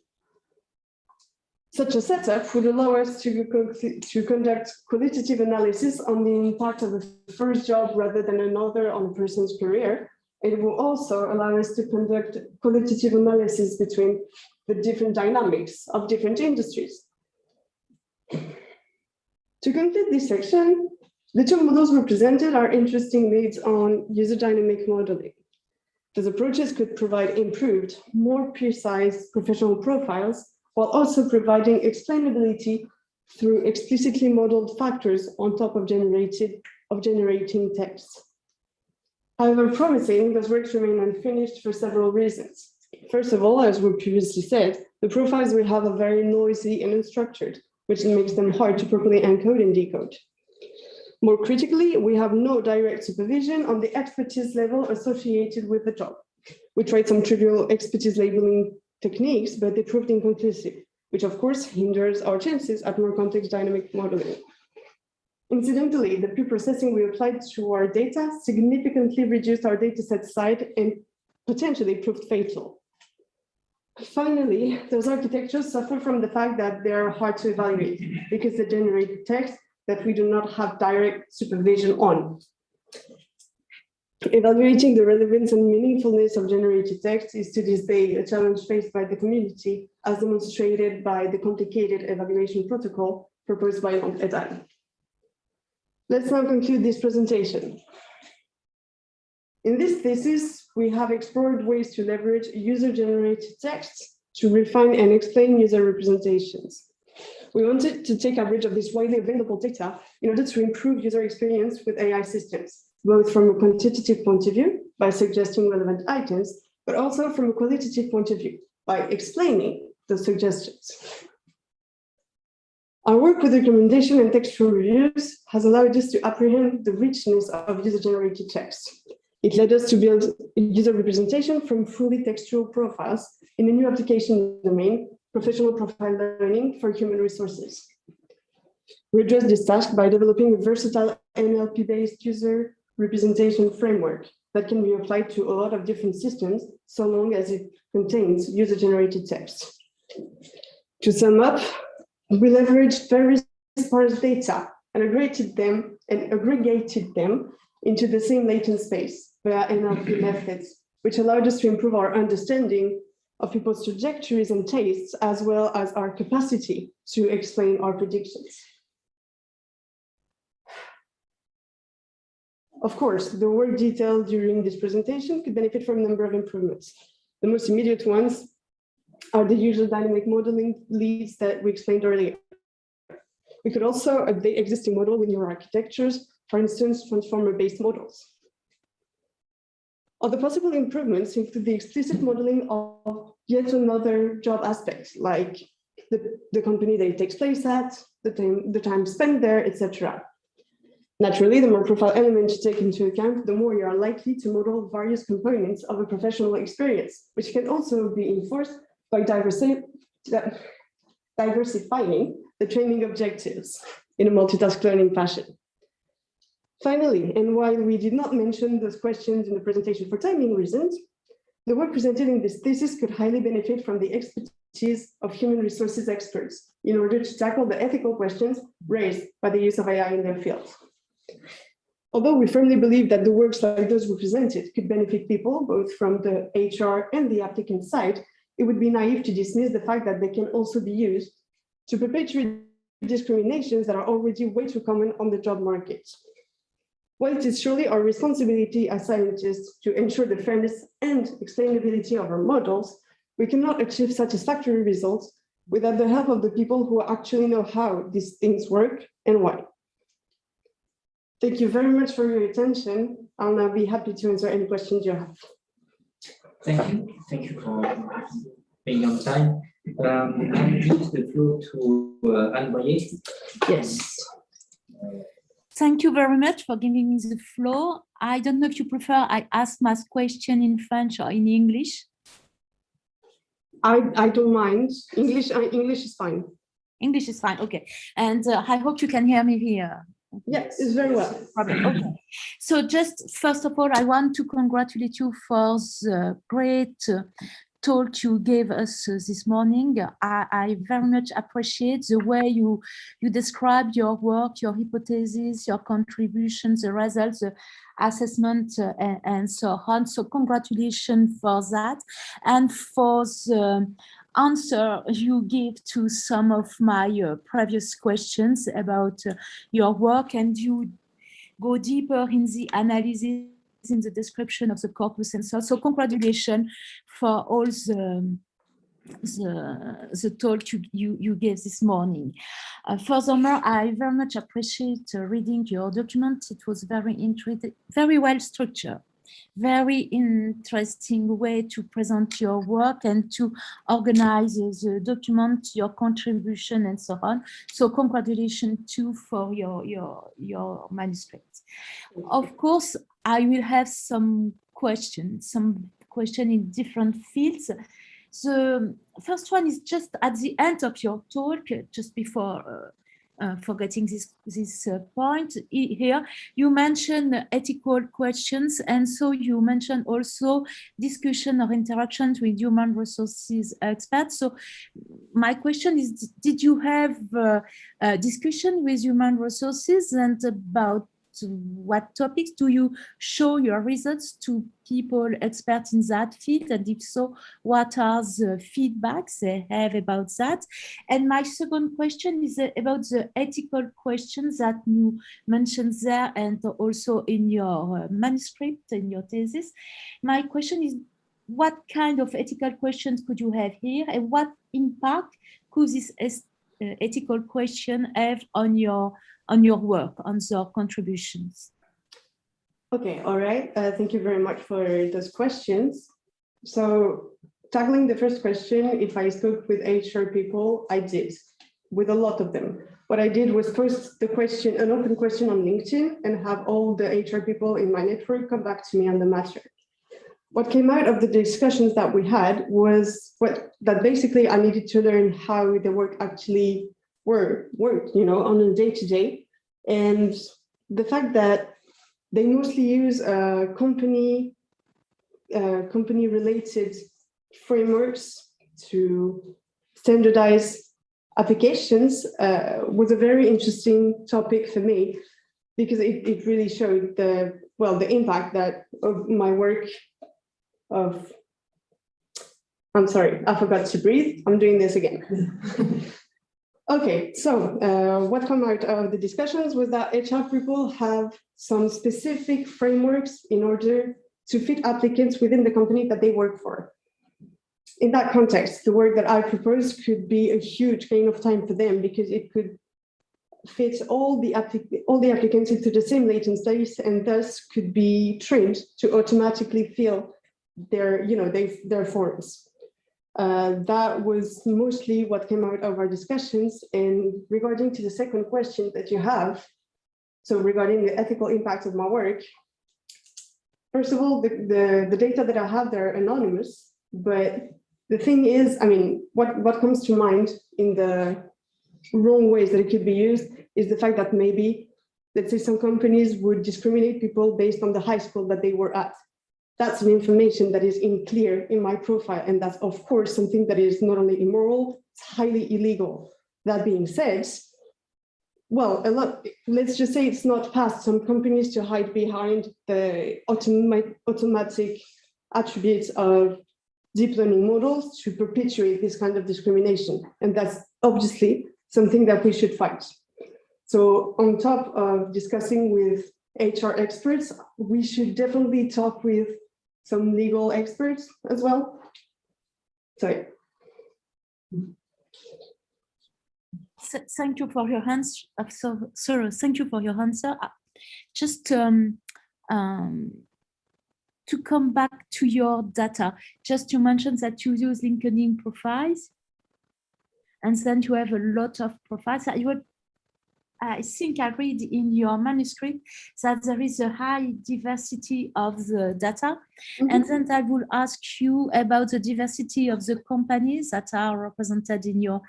Such a setup would allow us to conduct qualitative analysis on the impact of the first job rather than another on a person's career. It will also allow us to conduct qualitative analysis between the different dynamics of different industries. To conclude this section, the two models represented are interesting leads on user dynamic modeling. These approaches could provide improved, more precise professional profiles, while also providing explainability through explicitly modeled factors on top of generating text. However promising, those works remain unfinished for several reasons. First of all, as we previously said, the profiles we have are very noisy and unstructured, which makes them hard to properly encode and decode. More critically, we have no direct supervision on the expertise level associated with the job. We tried some trivial expertise labeling techniques, but they proved inconclusive, which of course hinders our chances at more complex dynamic modeling. Incidentally, the pre-processing we applied to our data significantly reduced our dataset size and potentially proved fatal. Finally, those architectures suffer from the fact that they are hard to evaluate because they generate text that we do not have direct supervision on. Evaluating the relevance and meaningfulness of generated text is to this day a challenge faced by the community, as demonstrated by the complicated evaluation protocol proposed by Long et al. Let's now conclude this presentation. In this thesis, we have explored ways to leverage user-generated text to refine and explain user representations. We wanted to take advantage of this widely available data in order to improve user experience with AI systems, both from a quantitative point of view, by suggesting relevant items, but also from a qualitative point of view, by explaining the suggestions. Our work with recommendation and textual reviews has allowed us to apprehend the richness of user-generated text. It led us to build user representation from fully textual profiles in a new application domain, professional profile learning for human resources. We addressed this task by developing a versatile NLP-based user representation framework that can be applied to a lot of different systems, so long as it contains user-generated text. To sum up, we leveraged very sparse data and aggregated them into the same latent space via NLP methods, which allowed us to improve our understanding of people's trajectories and tastes, as well as our capacity to explain our predictions. Of course, the work detailed during this presentation could benefit from a number of improvements. The most immediate ones are the usual dynamic modeling leads that we explained earlier. We could also update existing model with newer architectures, for instance, transformer-based models. Other possible improvements include the explicit modeling of yet another job aspect, like the company that it takes place at, the time spent there, etc. Naturally, the more profile elements you take into account, the more you are likely to model various components of a professional experience, which can also be enforced by diversifying the training objectives in a multitask learning fashion. Finally, and while we did not mention those questions in the presentation for timing reasons, the work presented in this thesis could highly benefit from the expertise of human resources experts in order to tackle the ethical questions raised by the use of AI in their field. Although we firmly believe that the works like those we presented could benefit people, both from the HR and the applicant side, it would be naive to dismiss the fact that they can also be used to perpetuate discriminations that are already way too common on the job market. While it is surely our responsibility as scientists to ensure the fairness and explainability of our models, we cannot achieve satisfactory results without the help of the people who actually know how these things work and why. Thank you very much for your attention. I'll now be happy to answer any questions you have. Thank you. Thank you for being on time. I'll give the floor to Anne-Boyer. Yes. Thank you very much for giving me the floor. I don't know if you prefer I ask my question in French or in English. I don't mind. English is fine. English is fine, okay. And I hope you can hear me here. Yes, it's very well. Okay. So just first of all, I want to congratulate you for the great talk you gave us this morning. I very much appreciate the way you describe your work, your hypotheses, your contributions, the results, the assessment, and so on. So congratulations for that. And for the answer you give to some of my previous questions about your work, and you go deeper in the analysis, in the description of the corpus and so on. So congratulations for all the talk you gave this morning. Furthermore, I very much appreciate reading your document. It was very interesting, very well structured, very interesting way to present your work and to organize the document, your contribution, and so on. So congratulations too for your manuscript. Of course, I will have some questions in different fields. The first one is just at the end of your talk, just before forgetting this point here, you mentioned ethical questions, and so you mentioned also discussion or interactions with human resources experts. So my question is, did you have a discussion with human resources, and about what topics do you show your results to people experts in that field? And if so, what are the feedbacks they have about that? And my second question is about the ethical questions that you mentioned there and also in your manuscript, in your thesis. My question is, what kind of ethical questions could you have here, and what impact could this ethical question have on your work, on your contributions? Okay, all right. Thank you very much for those questions. So tackling the first question, if I spoke with HR people, I did, with a lot of them. What I did was post the question, an open question on LinkedIn, and have all the HR people in my network come back to me on the matter. What came out of the discussions that we had was that basically I needed to learn how the work actually worked, you know, on a day-to-day. And the fact that they mostly use company-related frameworks to standardize applications was a very interesting topic for me, because it really showed the impact that of my work of, I'm sorry, I forgot to breathe. I'm doing this again. Okay, so what came out of the discussions was that HR people have some specific frameworks in order to fit applicants within the company that they work for. In that context, the work that I proposed could be a huge gain of time for them, because it could fit all the applicants into the same latent space, and thus could be trained to automatically fill their forms. That was mostly what came out of our discussions. And regarding to the second question that you have, so regarding the ethical impact of my work, first of all, the data that I have, they're anonymous, but the thing is, I mean, what comes to mind in the wrong ways that it could be used is the fact that maybe let's say some companies would discriminate people based on the high school that they were at. That's an information that is clear in my profile. And that's, of course, something that is not only immoral, it's highly illegal. That being said, well, let's just say it's not past some companies to hide behind the automatic attributes of deep learning models to perpetuate this kind of discrimination. And that's obviously something that we should fight. So on top of discussing with HR experts, we should definitely talk with some legal experts as well. So, thank you for your answer. So, thank you for your answer. Just to come back to your data, just you mentioned that you use LinkedIn profiles, and then you have a lot of profiles. I think I read in your manuscript that there is a high diversity of the data. Mm-hmm. And then I will ask you about the diversity of the companies that are represented in your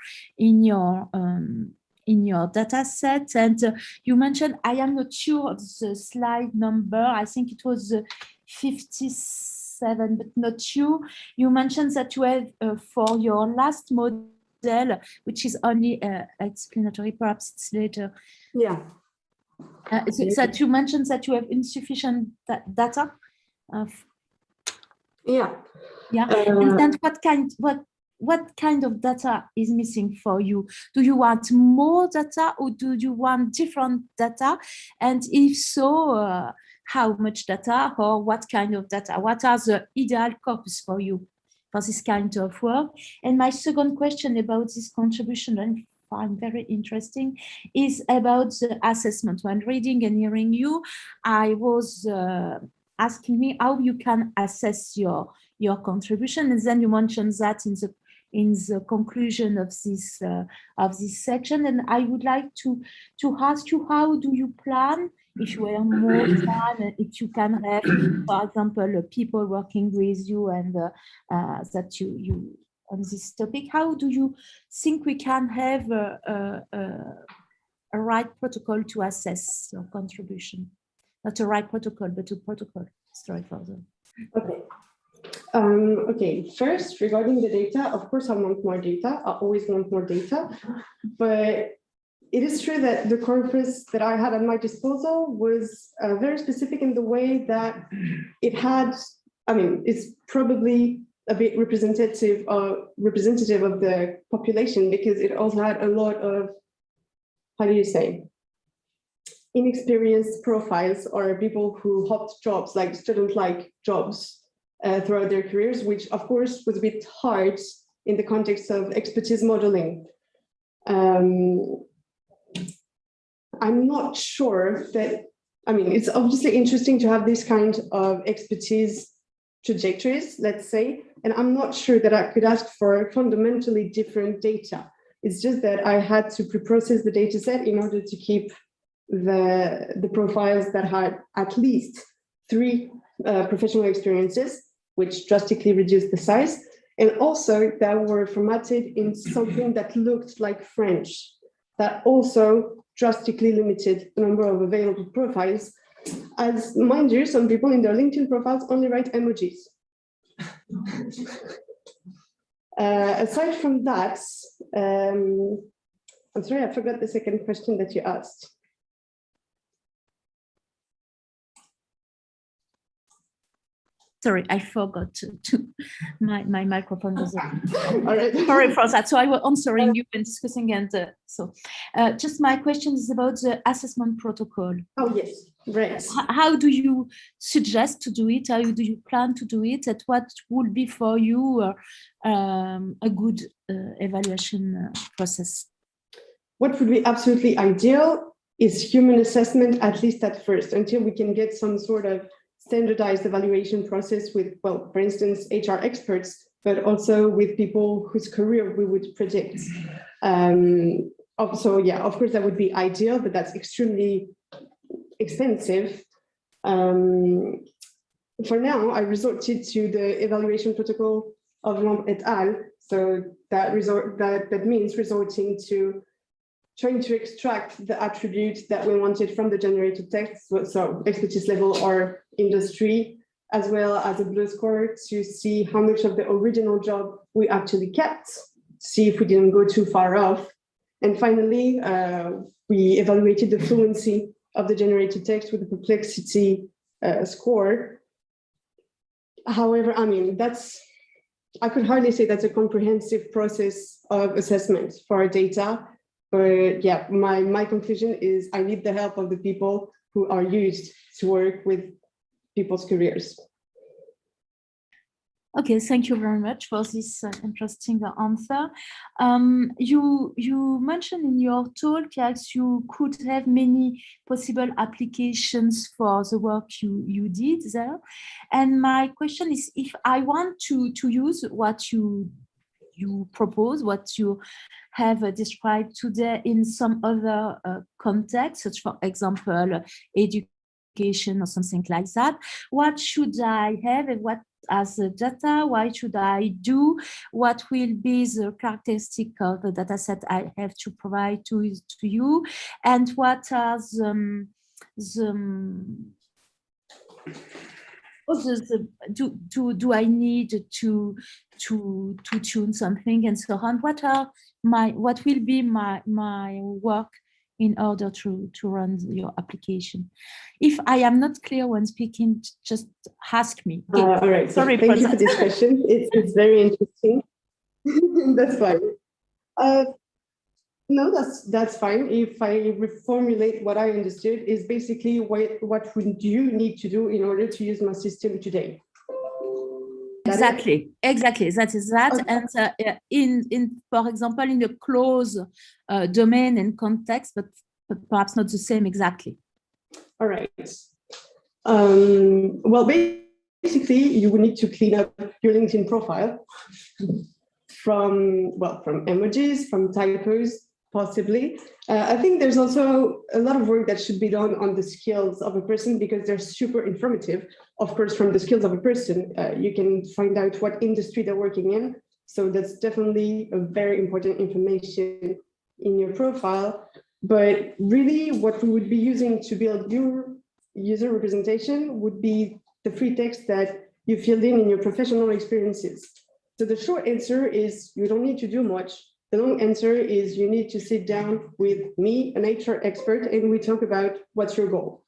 data set. And you mentioned, I am not sure of the slide number, I think it was 57, but not sure. You mentioned that you have for your last model, which is only explanatory, perhaps it's later. Yeah. That you mentioned that you have insufficient data. Yeah. And then what kind of data is missing for you? Do you want more data or do you want different data? And if so, how much data or what kind of data? What are the ideal corpus for you for this kind of work? And my second question about this contribution, and I find very interesting, is about the assessment. When reading and hearing you, I was asking me how you can assess your contribution, and then you mentioned that in the conclusion of this section. And I would like to ask you, how do you plan, if you have more time, if you can have, for example, people working with you and that you on this topic, how do you think we can have a right protocol to assess your contribution? Not a right protocol, but a protocol. Sorry for that. Okay. Okay, first, regarding the data, of course, I want more data. I always want more data. But it is true that the corpus that I had at my disposal was very specific in the way that it had, it's probably a bit representative of the population, because it also had a lot of, how do you say, inexperienced profiles, or people who hopped jobs, like student-like jobs throughout their careers, which of course was a bit hard in the context of expertise modeling. I'm not sure that, it's obviously interesting to have this kind of expertise trajectories, let's say, and I'm not sure that I could ask for fundamentally different data. It's just that I had to pre-process the data set in order to keep the profiles that had at least 3 professional experiences, which drastically reduced the size, and also that were formatted in something that looked like French, that also drastically limited the number of available profiles. As, mind you, some people in their LinkedIn profiles only write emojis. Aside from that, I'm sorry, I forgot the second question that you asked. Sorry, I forgot my microphone was on. All right. Sorry for that. So I was answering you and discussing, and just my question is about the assessment protocol. Oh yes, right. How do you suggest to do it? How do you plan to do it? And what would be for you a good evaluation process? What would be absolutely ideal is human assessment, at least at first, until we can get some sort of standardized evaluation process with, well, for instance, HR experts, but also with people whose career we would predict. Also, yeah, of course, that would be ideal, but that's extremely expensive. For now, I resorted to the evaluation protocol of Lamp et al. So that means resorting to trying to extract the attributes that we wanted from the generated text, so expertise level or industry, as well as a blue score to see how much of the original job we actually kept, see if we didn't go too far off. And finally, we evaluated the fluency of the generated text with the complexity score. However, I mean, I could hardly say that's a comprehensive process of assessment for our data. But yeah, my conclusion is I need the help of the people who are used to work with people's careers. Okay, thank you very much for this interesting answer. You mentioned in your talk that you could have many possible applications for the work you did there. And my question is, if I want to use what you propose, what you have described today in some other context, such for example, education or something like that, what should I have and what as the data, what should I do? What will be the characteristic of the data set I have to provide to you? And what are do I need to tune something and so on? What will be my work in order to run your application? If I am not clear when speaking, just ask me. All right, so thank you for this question. It's very interesting. That's fine. No, that's fine. If I reformulate what I understood is basically what would you need to do in order to use my system today? Exactly. That is that. Okay. And in for example, in the close domain and context, but perhaps not the same exactly. All right. Well, basically, you would need to clean up your LinkedIn profile from emojis, from typos, possibly. I think there's also a lot of work that should be done on the skills of a person because they're super informative. Of course, from the skills of a person, you can find out what industry they're working in. So that's definitely a very important information in your profile. But really, what we would be using to build your user representation would be the free text that you filled in your professional experiences. So the short answer is you don't need to do much. The long answer is you need to sit down with me, an HR expert, and we talk about what's your goal.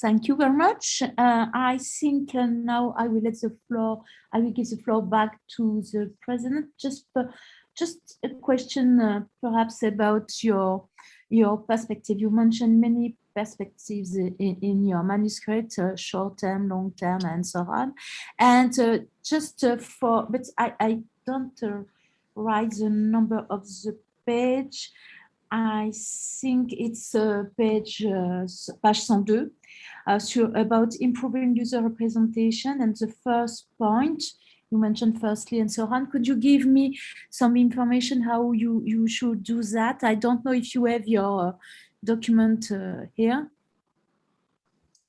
Thank you very much. I think now I will give the floor back to the president. Just a question, perhaps about your perspective. You mentioned many perspectives in your manuscript, short-term, long-term, and so on. And but I don't write the number of the page. I think it's page 102. About improving user representation, and the first point you mentioned firstly and so on. Could you give me some information how you should do that? I don't know if you have your document here.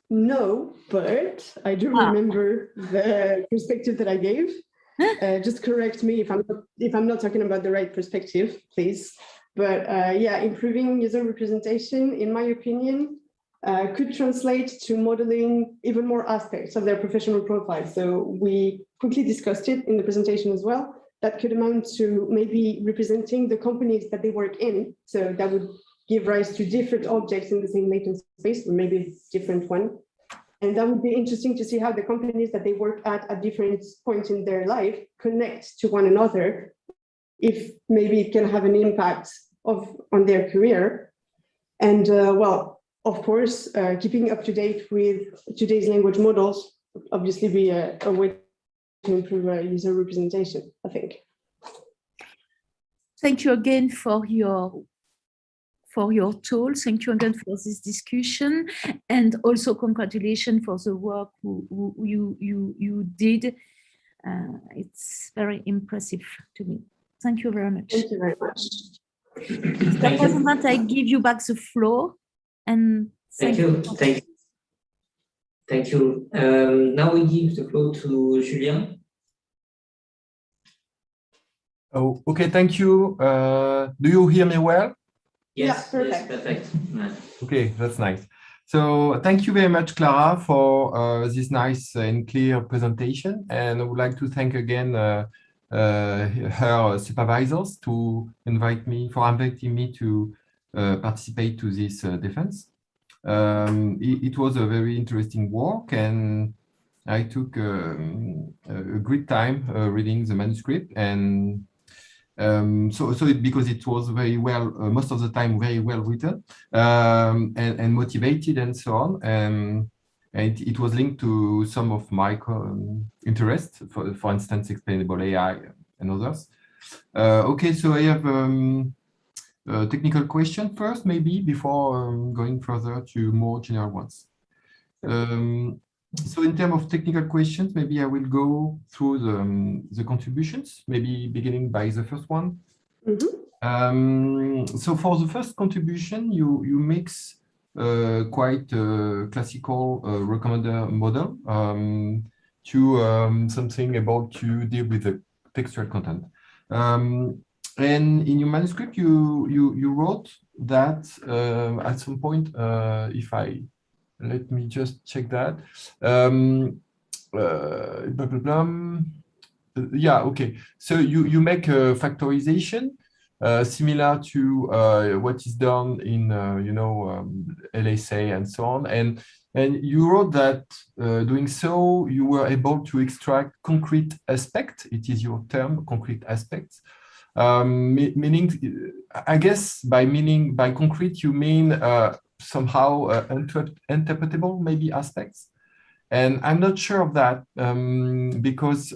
No, but I do remember the perspective that I gave. Just correct me if I'm not talking about the right perspective, please. But yeah, improving user representation, in my opinion, could translate to modeling even more aspects of their professional profile. So we quickly discussed it in the presentation as well. That could amount to maybe representing the companies that they work in. So that would give rise to different objects in the same latent space, or maybe a different one. And that would be interesting to see how the companies that they work at different points in their life connect to one another, if maybe it can have an impact on their career. And well, of course, keeping up to date with today's language models, obviously be a way to improve user representation, I think. Thank you again for your talk. Thank you again for this discussion, and also congratulations for the work you did. It's very impressive to me. Thank you very much. Thank you very much. Mr. President, I give you back the floor. And thank you. Thank you. Now we give the floor to Julien. Oh, okay, thank you. Do you hear me well? Yes, Yeah, yes, perfect. Yeah. Okay, that's nice. So thank you very much, Clara, for this nice and clear presentation. And I would like to thank again her supervisors for inviting me to participate to this defense. It was a very interesting work, and I took a great time reading the manuscript, and because it was very well, most of the time, very well written and motivated and so on. And it was linked to some of my interests, for instance, explainable AI and others. Okay, so I have a technical question first, maybe, before going further to more general ones. So in terms of technical questions, maybe I will go through the contributions, maybe beginning by the first one. Mm-hmm. So for the first contribution, you mix quite a classical recommender model to something about to deal with the textual content. And in your manuscript, you wrote that at some point, let me just check that. Yeah, okay. So you make a factorization similar to what is done in LSA and so on. And you wrote that doing so, you were able to extract concrete aspect. It is your term, concrete aspects. Meaning, I guess by concrete, you mean somehow interpretable, maybe aspects. And I'm not sure of that because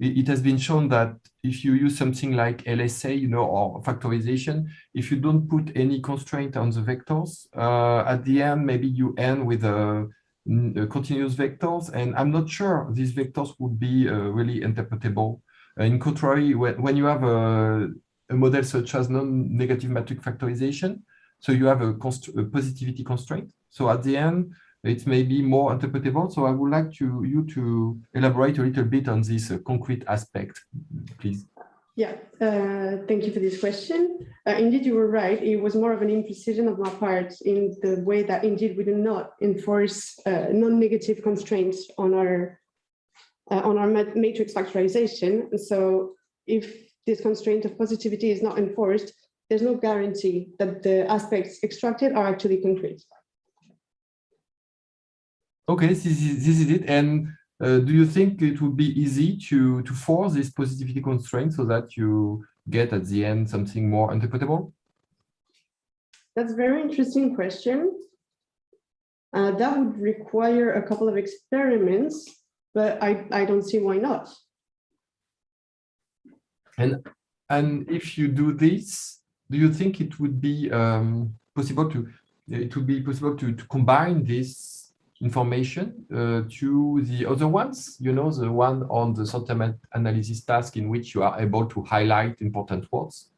it has been shown that if you use something like LSA, or factorization, if you don't put any constraint on the vectors, at the end, maybe you end with continuous vectors. And I'm not sure these vectors would be really interpretable. In contrary, when you have a model such as non-negative matrix factorization, so you have a positivity constraint. So at the end, it may be more interpretable. So I would like you to elaborate a little bit on this concrete aspect, please. Yeah, thank you for this question. Indeed, you were right. It was more of an imprecision of my part in the way that indeed we do not enforce non-negative constraints on our matrix factorization. And so if this constraint of positivity is not enforced, there's no guarantee that the aspects extracted are actually concrete. Okay, this is it. And do you think it would be easy to force this positivity constraint so that you get at the end something more interpretable? That's a very interesting question. That would require a couple of experiments, but I don't see why not. And if you do this, do you think it would be possible to combine this information to the other ones, the one on the sentiment analysis task in which you are able to highlight important words?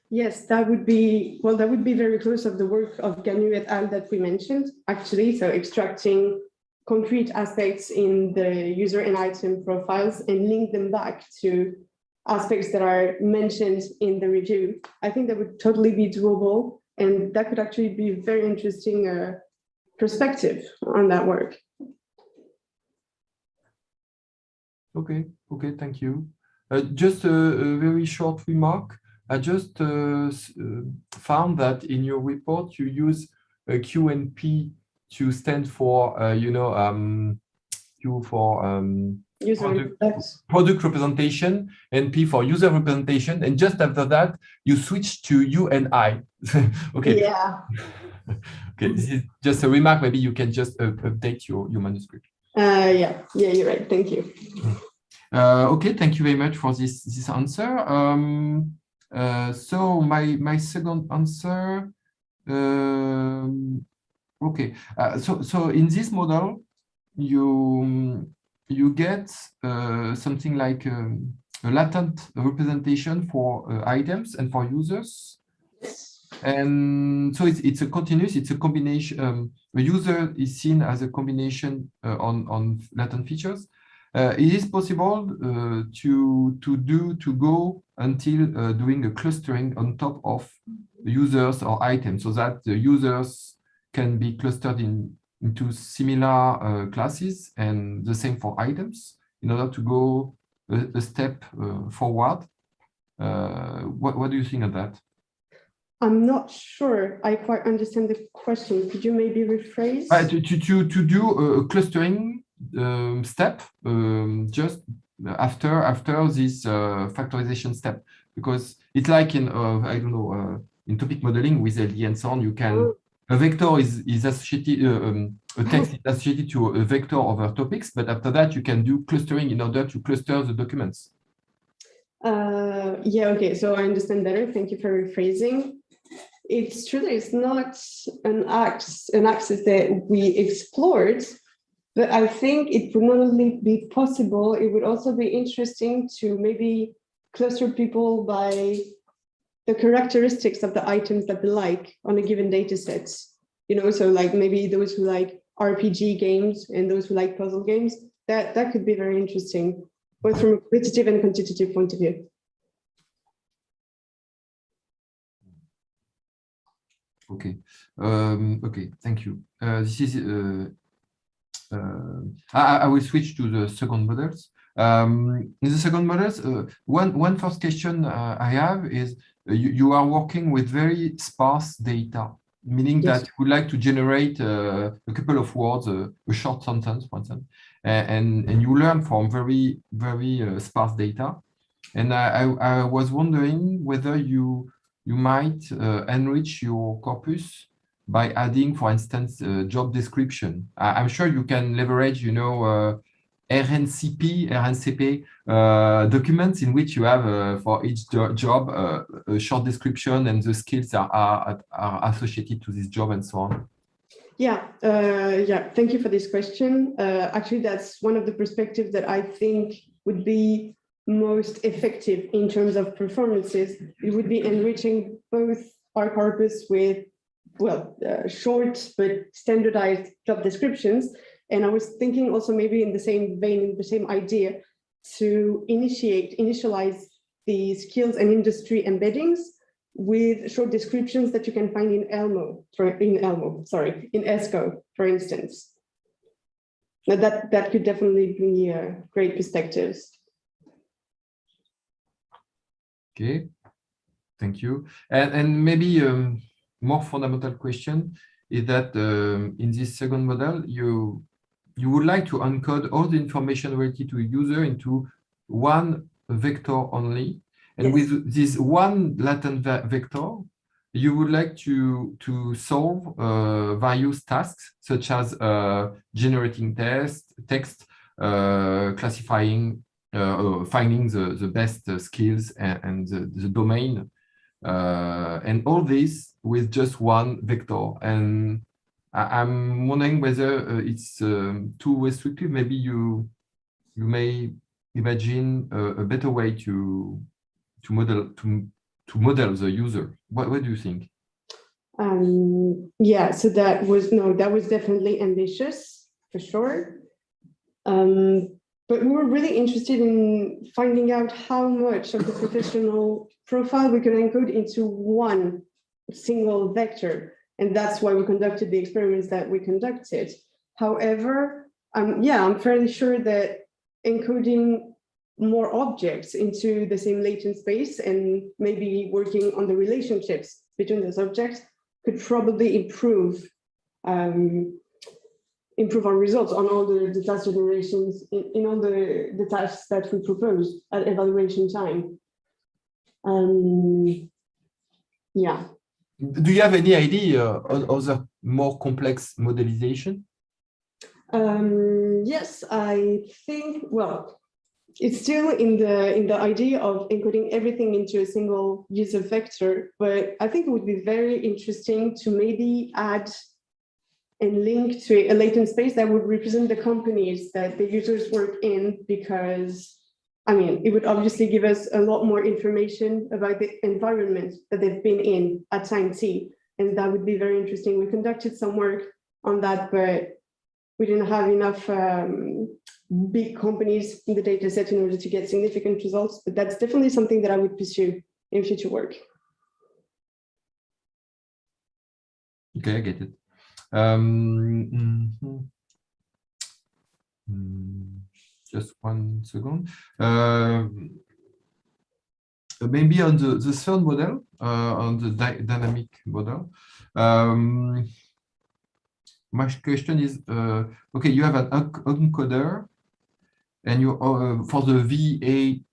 Yes, that would be very close of the work of Gainon et al. That we mentioned, actually. So extracting concrete aspects in the user and item profiles and link them back to aspects that are mentioned in the review. I think that would totally be doable, and that could actually be a very interesting perspective on that work. Okay, thank you. Just a very short remark. I just found that in your report you use Q and P to stand for Q for product representation and P for user representation, and just after that you switch to U and I. Okay. Yeah. Okay, this is just a remark. Maybe you can just update your manuscript. Yeah, you're right. Thank you. Okay, thank you very much for this answer. So my second answer. Okay, so in this model, you get something like a latent representation for items and for users. And so it's a continuous, it's a combination, a user is seen as a combination on latent features. It is possible to go until doing a clustering on top of users or items, so that the users can be clustered into similar classes, and the same for items, in order to go a step forward. What do you think of that? I'm not sure I quite understand the question. Could you maybe rephrase? To do a clustering step just after this factorization step, because it's like in I don't know, in topic modeling with LD and so on, you can a vector is associated, a text is associated to a vector over topics, but after that you can do clustering in order to cluster the documents. Yeah, okay, so I understand better. Thank you for rephrasing. It's true that it's not an axis that we explored, but I think it would not only be possible, it would also be interesting to maybe cluster people by the characteristics of the items that they like on a given data set. You know, so like maybe those who like RPG games and those who like puzzle games, that could be very interesting, both from a qualitative and quantitative point of view. Okay. Okay. Thank you. This is. I will switch to the second models. In the second models, one first question I have is you are working with very sparse data, meaning Yes. that you would like to generate a couple of words, a short sentence, for instance, and you learn from very sparse data. And I was wondering whether you might enrich your corpus by adding, for instance, job description. I'm sure you can leverage, you know, RNCP documents in which you have for each job a short description and the skills are associated to this job and so on. Yeah, yeah. Thank you for this question. Actually, that's one of the perspectives that I think would be most effective in terms of performances. It would be enriching both our corpus with, well, short but standardized job descriptions. And I was thinking also maybe in the same vein, in the same idea, to initialize the skills and industry embeddings with short descriptions that you can find in ESCO, for instance. Now that could definitely be great perspectives. Okay, thank you. And maybe more fundamental question is that in this second model, you would like to encode all the information related to a user into one vector only. And yes, with this one latent vector, you would like to solve various tasks, such as generating text, classifying, finding the best skills and the domain, and all this with just one vector. And I'm wondering whether it's too restrictive. Maybe you may imagine a better way to model the user. What do you think? Yeah, so that was definitely ambitious for sure. But we were really interested in finding out how much of the professional profile we could encode into one single vector. And that's why we conducted the experiments that we conducted. However, yeah, I'm fairly sure that encoding more objects into the same latent space and maybe working on the relationships between those objects could probably improve our results on all the task generations in all the tasks that we propose at evaluation time. Yeah. Do you have any idea on other more complex modelization? Yes, I think, well, it's still in the idea of encoding everything into a single user vector, but I think it would be very interesting to maybe add and link to a latent space that would represent the companies that the users work in, because, I mean, it would obviously give us a lot more information about the environment that they've been in at time T, and that would be very interesting. We conducted some work on that, but we didn't have enough big companies in the data set in order to get significant results. But that's definitely something that I would pursue in future work. Okay, I get it. Just 1 second. Maybe on the third model, on the dynamic model, my question is, okay, you have an encoder, and you for the VAE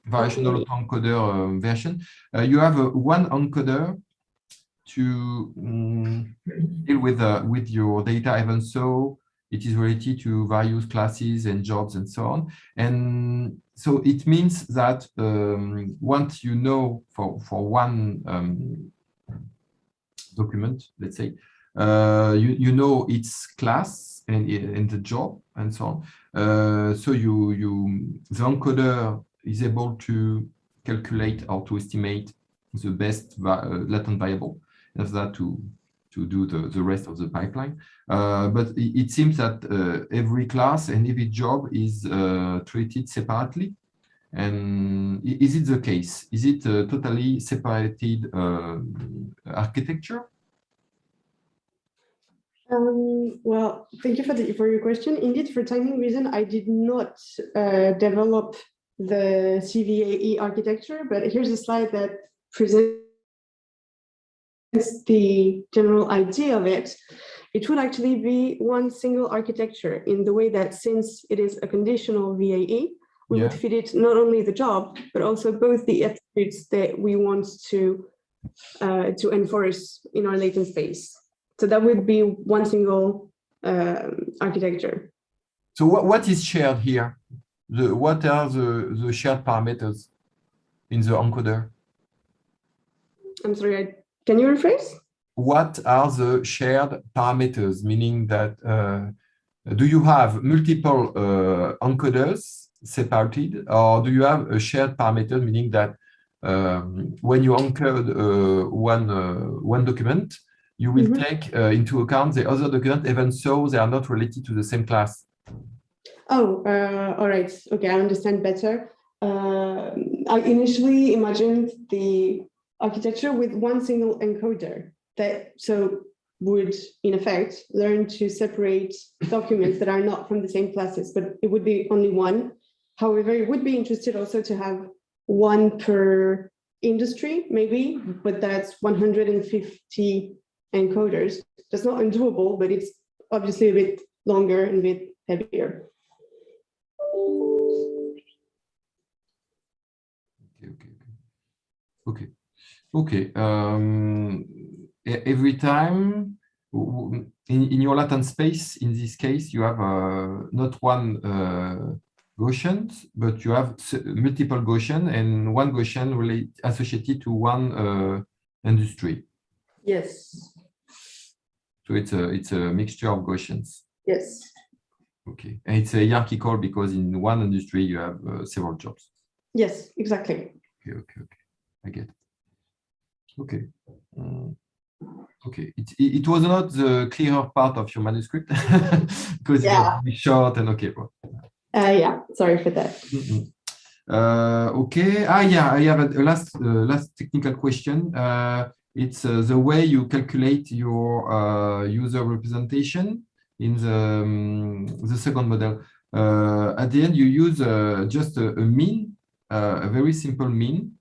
variational encoder version, you have one encoder to deal with your data, even so it is related to various classes and jobs and so on. And so it means that once you know for one document, let's say, you know its class and the job and so on. So the encoder is able to calculate or to estimate the best latent variable, and that to do the rest of the pipeline. But it seems that every class and every job is treated separately. And is it the case? Is it a totally separated architecture? Well, thank you for your question. Indeed, for timing reason, I did not develop the CVAE architecture, but here's a slide that presents the general idea of it. It would actually be one single architecture in the way that, since it is a conditional VAE, we would fit it not only the job, but also both the attributes that we want to enforce in our latent space. So that would be one single architecture. So what is shared here? What are the shared parameters in the encoder? I'm sorry, can you rephrase? What are the shared parameters? Meaning that do you have multiple encoders separated, or do you have a shared parameter? Meaning that when you encode one document, you will take into account the other document, even so they are not related to the same class. Oh, all right. Okay, I understand better. I initially imagined the architecture with one single encoder that would, in effect, learn to separate documents that are not from the same classes, but it would be only one. However, it would be interested also to have one per industry, maybe, but that's 150 encoders. That's not undoable, but it's obviously a bit longer and a bit heavier. Okay. Every time in your latent space, in this case, you have not one Gaussian, but you have multiple Gaussian, and one Gaussian associated to one industry. Yes. So it's a mixture of Gaussians. Yes. Okay, and it's hierarchical because in one industry you have several jobs. Yes, exactly. Okay. I get it. Okay. Okay. It was not the clearer part of your manuscript because it was short and okay. Yeah. Sorry for that. Okay. I have a last technical question. It's the way you calculate your user representation in the second model. At the end, you use just a mean, a very simple mean.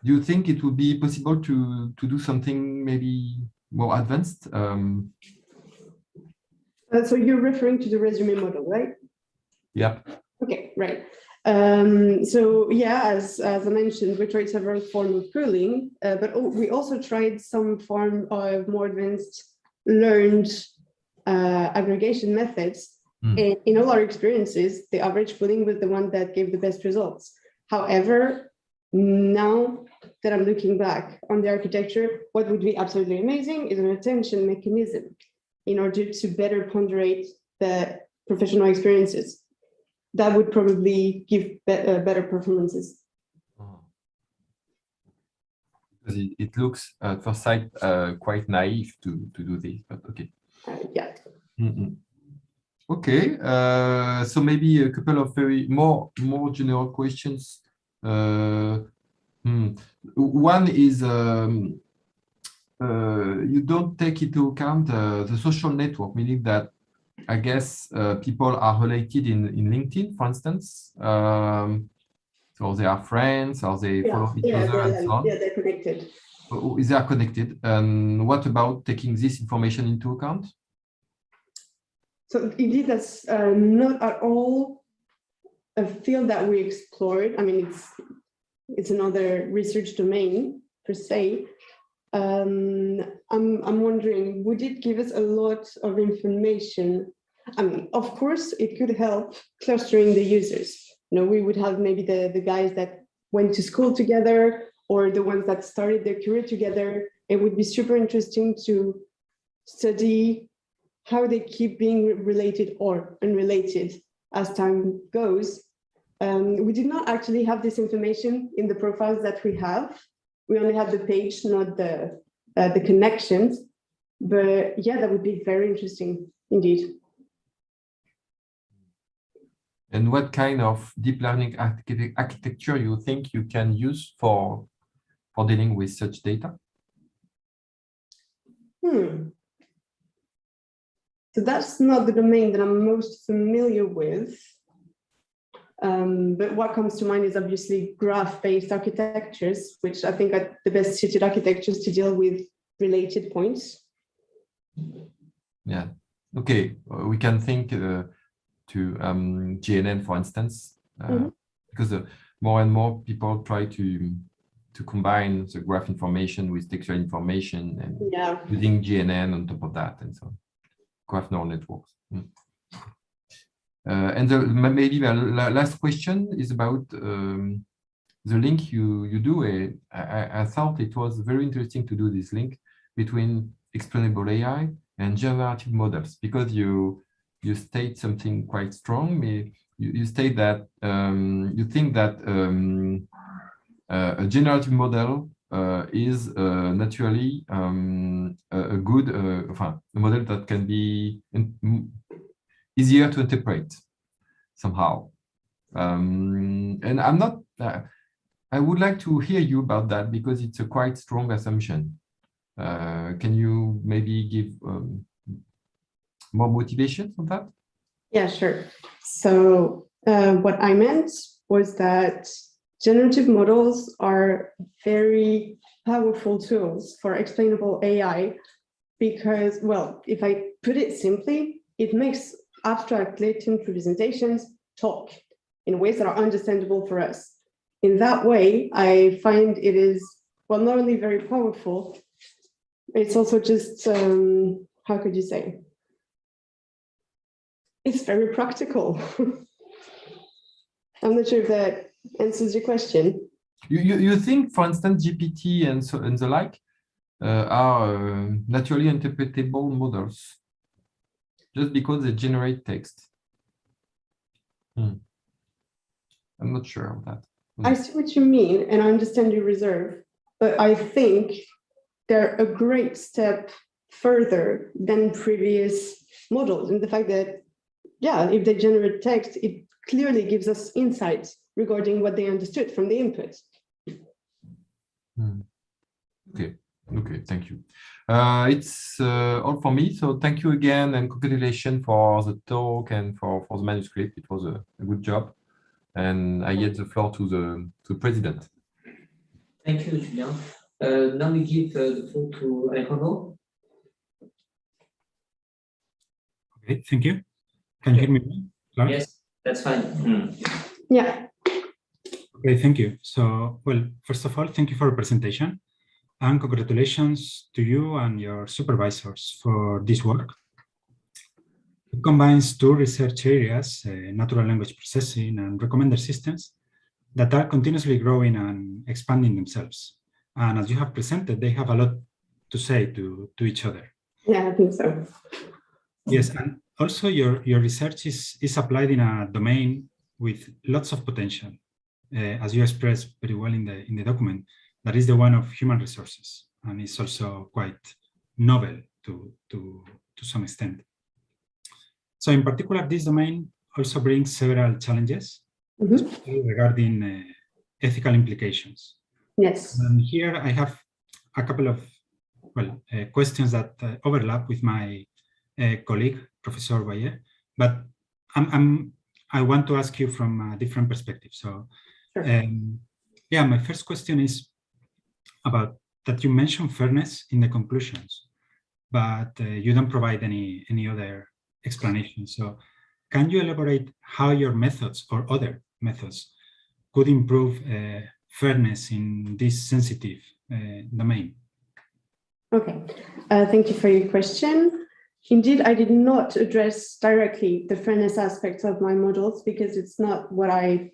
Do you think it would be possible to do something maybe more advanced? So you're referring to the resume model, right? Yeah. Okay, right. So yeah, as I mentioned, we tried several forms of pooling, but we also tried some form of more advanced learned aggregation methods. And in all our experiences, the average pooling was the one that gave the best results. However, now that I'm looking back on the architecture, what would be absolutely amazing is an attention mechanism in order to better ponderate the professional experiences. That would probably give better performances. Because it looks at first sight quite naive to do this, but okay. Yeah. Okay, so maybe a couple of very more general questions. One is you don't take into account the social network, meaning that I guess people are related in LinkedIn, for instance. So they are friends, or they follow each other, and so on. Yeah, they're connected. They are connected. And what about taking this information into account? So indeed, that's not at all a field that we explored. I mean, it's another research domain per se. I'm wondering, would it give us a lot of information? I mean, of course, it could help clustering the users. You know, we would have maybe the guys that went to school together, or the ones that started their career together. It would be super interesting to study how they keep being related or unrelated as time goes. We did not actually have this information in the profiles that we have. We only have the page, not the connections. But yeah, that would be very interesting indeed. And what kind of deep learning architecture you think you can use for dealing with such data? So that's not the domain that I'm most familiar with. But what comes to mind is obviously graph-based architectures, which I think are the best suited architectures to deal with related points. Yeah. Okay. We can think to GNN, for instance, because more and more people try to combine the graph information with textual information and using GNN on top of that, and so on. Graph neural networks. And maybe the last question is about the link you do. I thought it was very interesting to do this link between explainable AI and generative models, because you state something quite strong. You state that you think that a generative model is naturally a good a model that can be easier to interpret somehow. And I'm not, I would like to hear you about that, because it's a quite strong assumption. Can you maybe give more motivation on that? Yeah, sure. So what I meant was that generative models are very powerful tools for explainable AI because, well, if I put it simply, it makes abstract latent representations talk in ways that are understandable for us. In that way, I find it is, well, not only very powerful, it's also just, how could you say? It's very practical. I'm not sure if that answers your question. You think, for instance, GPT and the like are naturally interpretable models just because they generate text? I'm not sure of that. I see what you mean, and I understand your reserve, but I think they're a great step further than previous models in the fact that, yeah, if they generate text, it clearly gives us insights regarding what they understood from the input. Okay, thank you. It's all for me. So thank you again, and congratulations for the talk and for the manuscript. It was a good job. And I give the floor to the president. Thank you, Julien. Now we give the floor to Alejandro. Okay, thank you. Can you hear me? Clara? Yes, that's fine. Yeah. Okay, thank you. So, well, first of all, thank you for your presentation, and congratulations to you and your supervisors for this work. It combines two research areas, natural language processing and recommender systems, that are continuously growing and expanding themselves. And as you have presented, they have a lot to say to each other. Yeah, I think so. Yes, and also your research is applied in a domain with lots of potential, as you expressed very well in the document. that is the one of human resources, and it's also quite novel to some extent. So in particular, this domain also brings several challenges regarding ethical implications. Yes. And here I have a couple of questions that overlap with my colleague, Professor Bayer, but I want to ask you from a different perspective. So, yeah, my first question is about that you mentioned fairness in the conclusions, but you don't provide any other explanation. So, can you elaborate how your methods or other methods could improve fairness in this sensitive domain? Okay, thank you for your question. Indeed, I did not address directly the fairness aspects of my models because it's not what I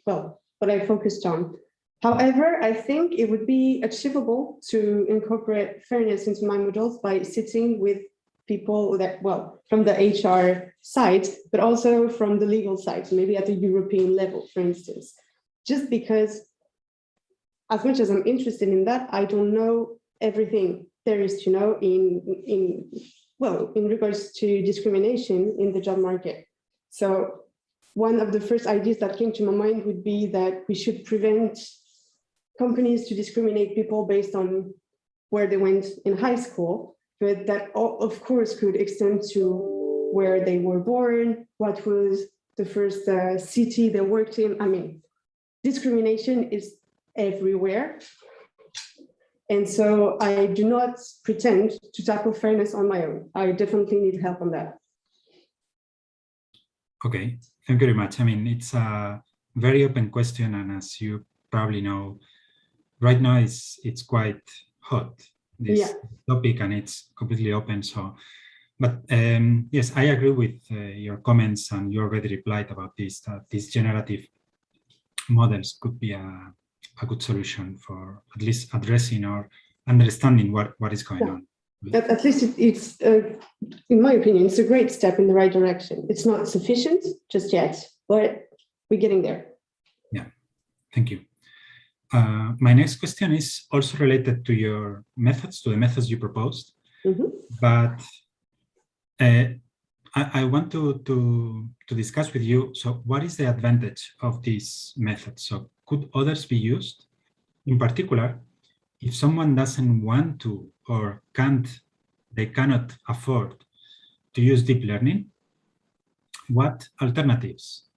focused on. However, I think it would be achievable to incorporate fairness into my models by sitting with people that, from the HR side, but also from the legal side, maybe at the European level, for instance, just because as much as I'm interested in that, I don't know everything there is to know in regards to discrimination in the job market. So one of the first ideas that came to my mind would be that we should prevent companies to discriminate people based on where they went in high school, but that of course could extend to where they were born, what was the first city they worked in. I mean, discrimination is everywhere. And so I do not pretend to tackle fairness on my own. I definitely need help on that. Okay, thank you very much. I mean, it's a very open question, and as you probably know, right now it's quite hot, this topic, and it's completely open. So, but yes, I agree with your comments, and you already replied about this, that these generative models could be a good solution for at least addressing or understanding what is going on. At least it's in my opinion, it's a great step in the right direction. It's not sufficient just yet, but we're getting there. Yeah, thank you. My next question is also related to your methods, to the methods you proposed, but I want to discuss with you, so what is the advantage of these methods? So could others be used? In particular, if someone doesn't want to or they cannot afford to use deep learning, what alternatives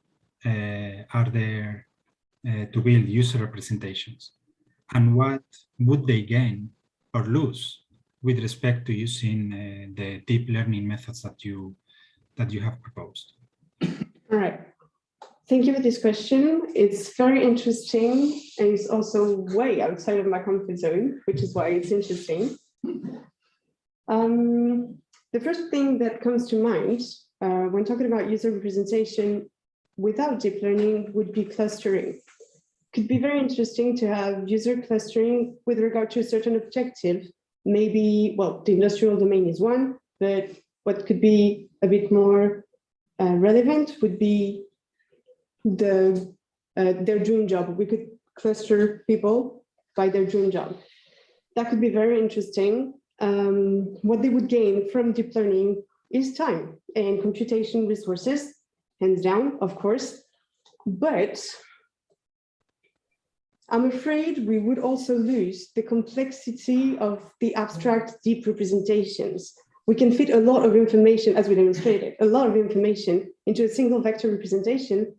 are there to build user representations? And what would they gain or lose with respect to using the deep learning methods that you have proposed? All right. Thank you for this question. It's very interesting, and it's also way outside of my comfort zone, which is why it's interesting. The first thing that comes to mind when talking about user representation without deep learning would be clustering. Could be very interesting to have user clustering with regard to a certain objective. Maybe, the industrial domain is one, but what could be a bit more relevant would be their dream job. We could cluster people by their dream job. That could be very interesting. What they would gain from deep learning is time and computation resources, hands down, of course. But I'm afraid we would also lose the complexity of the abstract deep representations. We can fit a lot of information, as we demonstrated, a lot of information into a single vector representation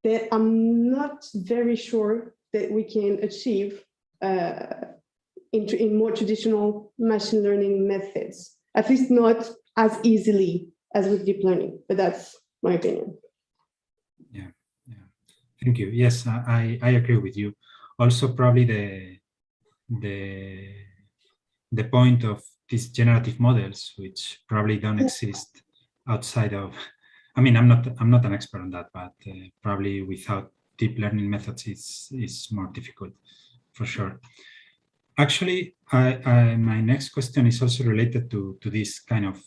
that I'm not very sure that we can achieve in more traditional machine learning methods, at least not as easily as with deep learning, but that's my opinion. Yeah. Thank you. Yes, I agree with you. Also, probably the point of these generative models, which probably don't exist outside of, I mean, I'm not an expert on that, but probably without deep learning methods, it's more difficult, for sure. Actually, my next question is also related to this kind of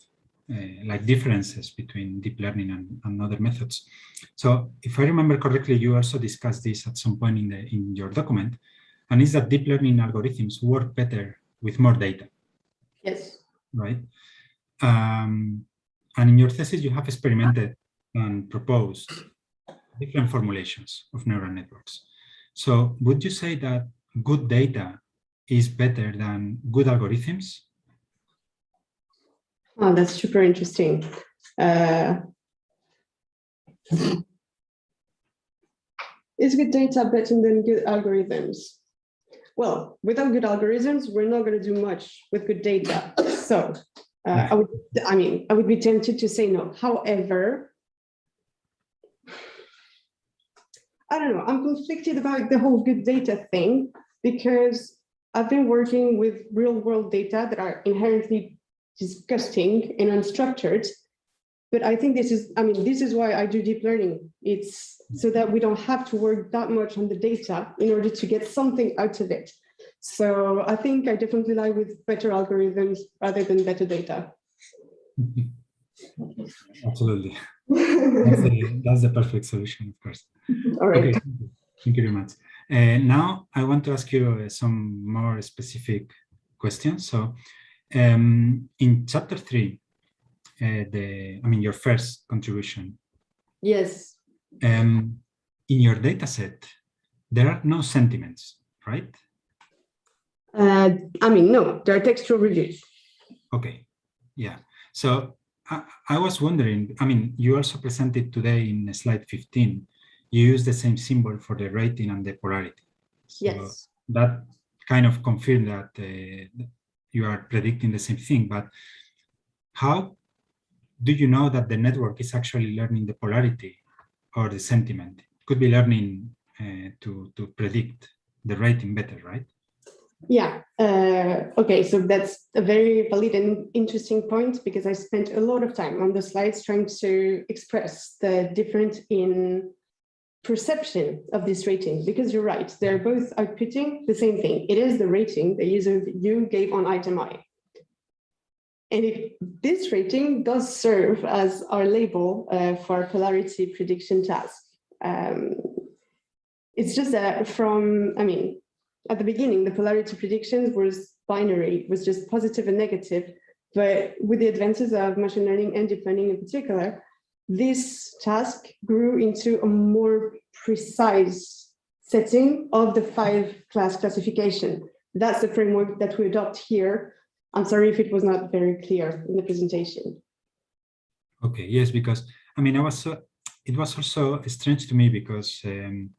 like differences between deep learning and other methods. So if I remember correctly, you also discussed this at some point in your document, and is that deep learning algorithms work better with more data, Yes. right? And in your thesis, you have experimented and proposed different formulations of neural networks. So would you say that good data is better than good algorithms? Oh, that's super interesting. Is good data better than good algorithms? Well, without good algorithms, we're not going to do much with good data. So I would be tempted to say no. However, I don't know, I'm conflicted about the whole good data thing because I've been working with real world data that are inherently disgusting and unstructured. But I think this is why I do deep learning. It's so that we don't have to work that much on the data in order to get something out of it. So I think I definitely lie with better algorithms rather than better data. Absolutely. That's the perfect solution, of course. All right. Okay, thank you very much. Now I want to ask you some more specific questions. So in chapter 3, your first contribution. Yes. In your data set, there are no sentiments, right? No, there are textual reviews. Okay, yeah. So I was wondering, you also presented today in slide 15, you use the same symbol for the rating and the polarity. So yes. That kind of confirmed that you are predicting the same thing, but how do you know that the network is actually learning the polarity or the sentiment? It could be learning to predict the rating better, right? Yeah. Okay, so that's a very valid and interesting point because I spent a lot of time on the slides trying to express the difference in perception of this rating, because you're right, they're both outputting the same thing. It is the rating the user you gave on item I. And this rating does serve as our label for our polarity prediction task. It's just that at the beginning, the polarity predictions was binary, was just positive and negative. But with the advances of machine learning and deep learning in particular, this task grew into a more precise setting of the 5-class classification. That's the framework that we adopt here. I'm sorry if it was not very clear in the presentation. Okay, yes, because it was also strange to me because you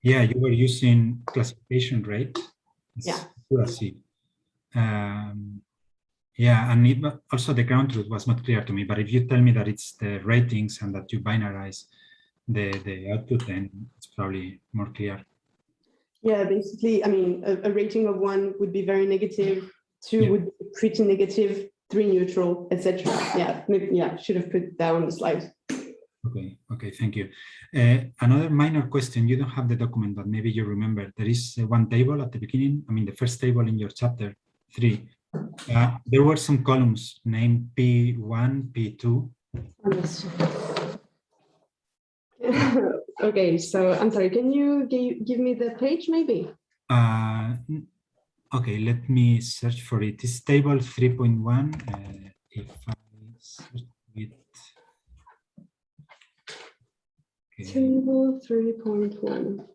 were using classification rate. Yeah. And also the ground truth was not clear to me. But if you tell me that it's the ratings and that you binarize the output, then it's probably more clear. Yeah, basically, a rating of 1 would be very negative, 2 would be pretty negative, 3 neutral, etc. Yeah, should have put that on the slide. Okay, thank you. Another minor question, you don't have the document, but maybe you remember, there is one table at the beginning, the first table in your chapter 3. There were some columns named P1, P2. Okay, so I'm sorry, can you give me the page maybe? Okay, let me search for it. It's table 3.1. If I search it. Okay. Table 3.1.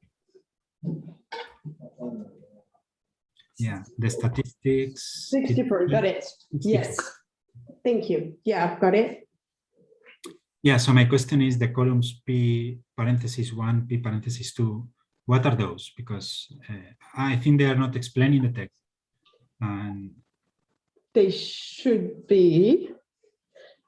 Yeah, the statistics. 64, got it. 64. Yes, thank you. Yeah, I've got it. Yeah, so my question is the columns P parenthesis 1, P parenthesis 2, what are those? Because I think they are not explaining the text. And they should be.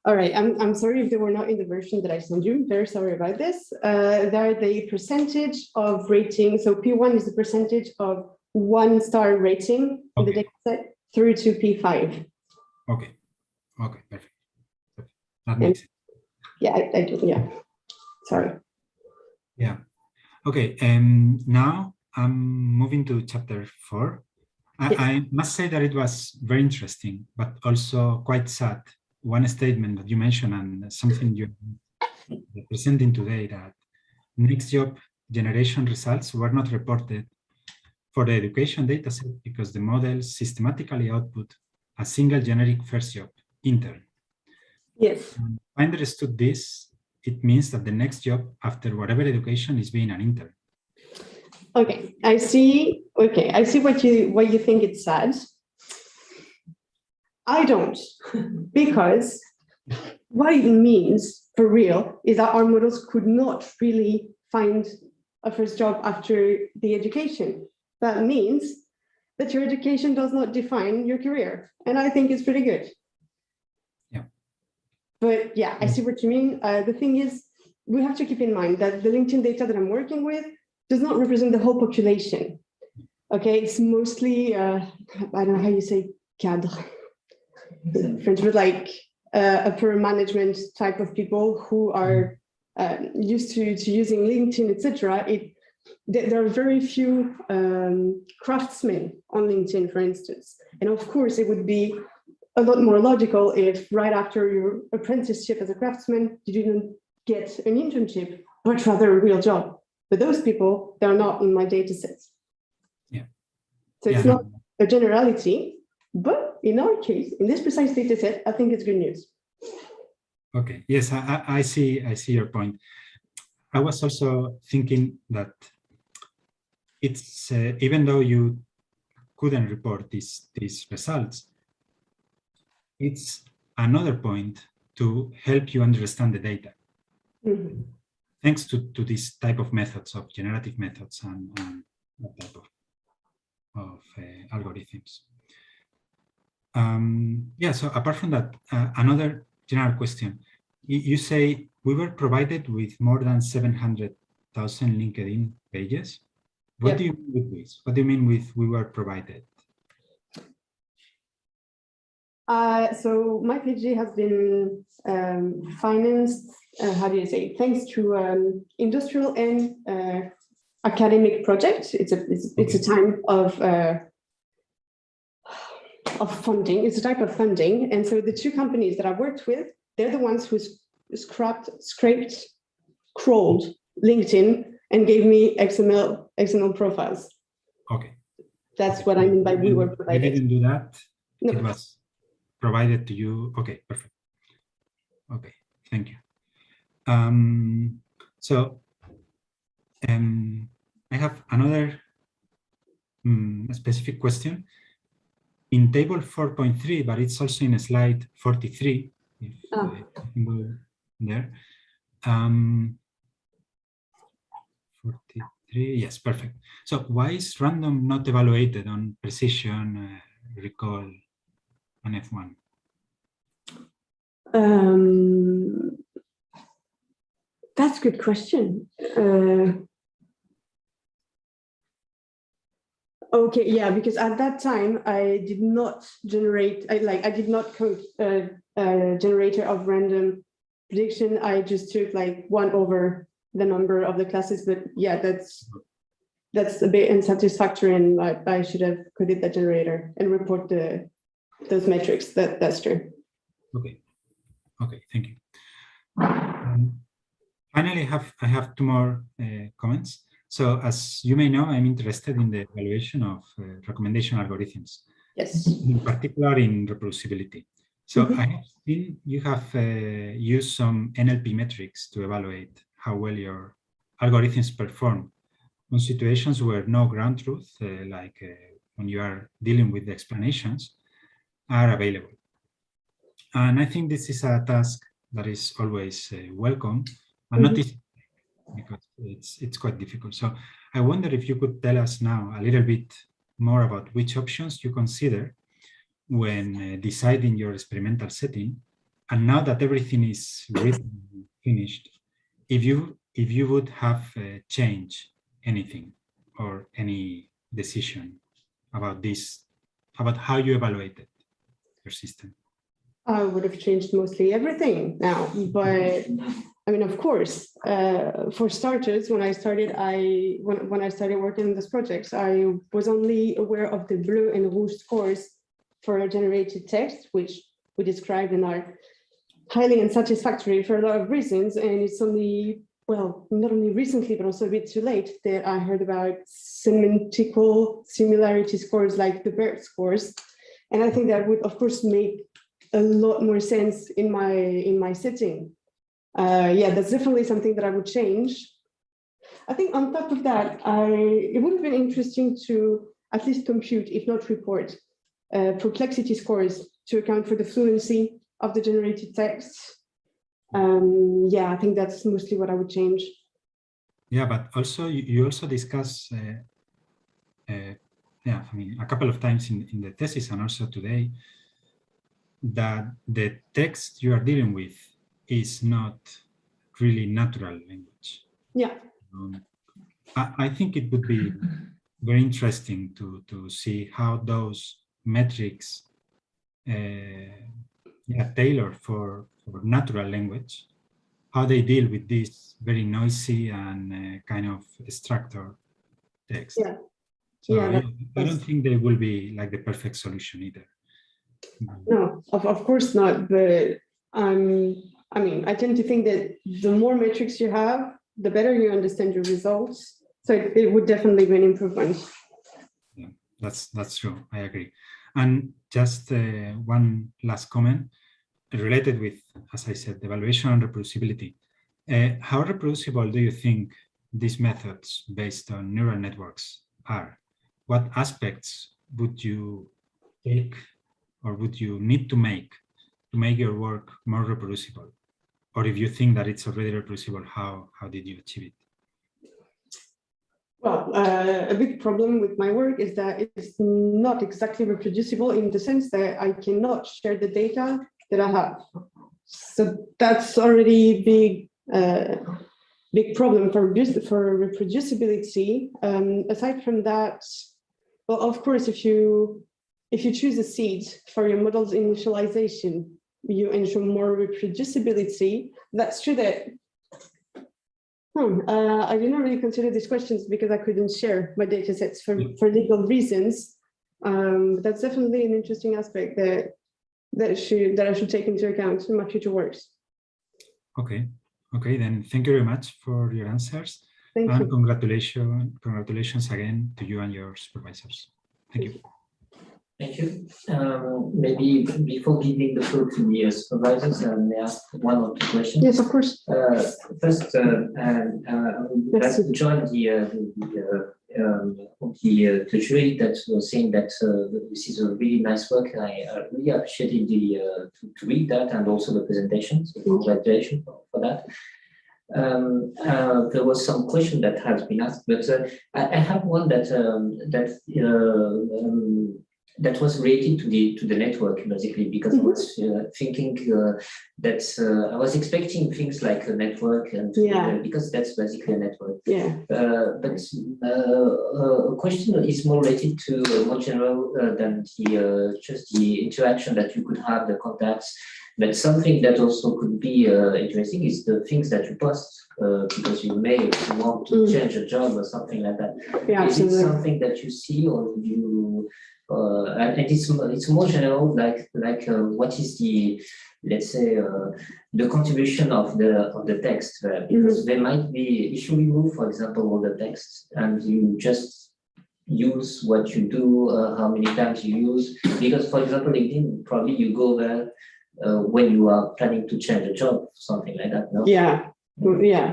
All right, I'm sorry if they were not in the version that I sent you. Very sorry about this. They're the percentage of rating. So P1 is the percentage of 1-star rating in the data set through to P5. Okay, perfect. That makes sense. Yeah, I do, yeah. Sorry. Yeah. Okay, now I'm moving to chapter 4. I must say that it was very interesting, but also quite sad. One statement that you mentioned and something you're presenting today, that next job generation results were not reported for the education dataset because the models systematically output a single generic first job, intern. Yes. And if I understood this, it means that the next job after whatever education is being an intern. Okay, I see. Okay, I see what you think it's sad. I don't, because what it means for real is that our models could not really find a first job after the education. That means that your education does not define your career, and I think it's pretty good. Yeah. But yeah, I see what you mean. The thing is, we have to keep in mind that the LinkedIn data that I'm working with does not represent the whole population. Okay, it's mostly, I don't know how you say cadre. French, but like upper management type of people who are used to using LinkedIn, etc. There are very few craftsmen on LinkedIn, for instance. And of course, it would be a lot more logical if right after your apprenticeship as a craftsman, you didn't get an internship, but rather a real job. But those people, they're not in my data sets. Yeah. So it's not a generality, but in our case, in this precise data set, I think it's good news. Okay, yes, I see your point. I was also thinking that it's, even though you couldn't report these results, it's another point to help you understand the data. Mm-hmm. Thanks to this type of methods, of generative methods and that type of algorithms. Yeah, so apart from that, another general question. You say we were provided with more than 700,000 LinkedIn pages. What do you mean with this? What do you mean with we were provided? So my PhD has been financed, how do you say, thanks to industrial and academic projects. It's a time of funding. It's a type of funding. And so the two companies that I've worked with, they're the ones who scraped, crawled LinkedIn and gave me XML profiles. Okay. That's what I mean by we were provided. You didn't do that? No. It was provided to you. Okay, perfect. Okay, thank you. I have another specific question. In table 4.3, but it's also in slide 43, if I can go there. 43, yes, perfect. So why is random not evaluated on precision, recall, and F1? That's a good question. Okay, yeah, because at that time I did not generate, I did not code a generator of random prediction. I just took like 1 over the number of the classes, but yeah, that's a bit unsatisfactory, and I should have coded that generator and report those metrics. That's true. Okay, thank you. Finally, I have 2 more comments. So as you may know, I'm interested in the evaluation of recommendation algorithms. Yes. In particular in reproducibility. So I have seen you have used some NLP metrics to evaluate how well your algorithms perform on situations where no ground truth, when you are dealing with the explanations, are available. And I think this is a task that is always welcome and not easy, because it's quite difficult. So I wonder if you could tell us now a little bit more about which options you consider when deciding your experimental setting, and now that everything is written and finished, if you would have changed anything or any decision about this, about how you evaluated your system. I would have changed mostly everything now, but I mean, of course, for starters, when I started working on this project, I was only aware of the bleu and rouge scores for generated text, which we described and are highly unsatisfactory for a lot of reasons. And it's only well, not only recently, but also a bit too late, that I heard about semantical similarity scores like the BERT scores. And I think that would, of course, make a lot more sense in my setting. Yeah, that's definitely something that I would change. I think on top of that, it would have been interesting to at least compute, if not report, perplexity scores to account for the fluency of the generated text. Yeah, I think that's mostly what I would change. Yeah, but also you also discuss, yeah, I mean, a couple of times in the thesis and also today, that the text you are dealing with is not really natural language. Yeah. I think it would be very interesting to see how those metrics tailor for natural language, how they deal with this very noisy and kind of structured text. Yeah. So yeah, I don't think they will be like the perfect solution either. No, of course not. But I mean, I tend to think that the more metrics you have, the better you understand your results. So it would definitely be an improvement. Yeah, that's true. I agree. And just one last comment related with, as I said, the evaluation and reproducibility. How reproducible do you think these methods based on neural networks are? What aspects would you take or would you need to make your work more reproducible? Or if you think that it's already reproducible, how did you achieve it? Well, a big problem with my work is that it's not exactly reproducible in the sense that I cannot share the data that I have. So that's already a big problem for reproducibility. Aside from that, well, of course, if you choose a seed for your model's initialization, you ensure more reproducibility. That's true that I didn't really consider these questions because I couldn't share my data sets for legal reasons. But that's definitely an interesting aspect that I should take into account in my future works. Okay, then thank you very much for your answers. Thank you. Congratulations again to you and your supervisors. Thank you. Thank you. Maybe before giving the floor to the supervisors, may I ask one or two questions? Yes, of course. First, I would like to join the jury that was saying that this is a really nice work. I really appreciated to read that and also the presentation. So congratulations for that. There was some question that has been asked, but I have one that was related to the network, basically, because I was thinking that I was expecting things like a network, and because that's basically a network. Yeah. But a question is more related to more general than just the interaction that you could have, the contacts. But something that also could be interesting is the things that you post, because you may want to change a job or something like that. Yeah, is it something that you see, or you? And it's more general, like what is the, let's say, the contribution of the text, because there might be, if you remove, for example, all the text and you just use what you do, how many times you use, because, for example, LinkedIn, probably you go there when you are planning to change a job, something like that, no? Yeah,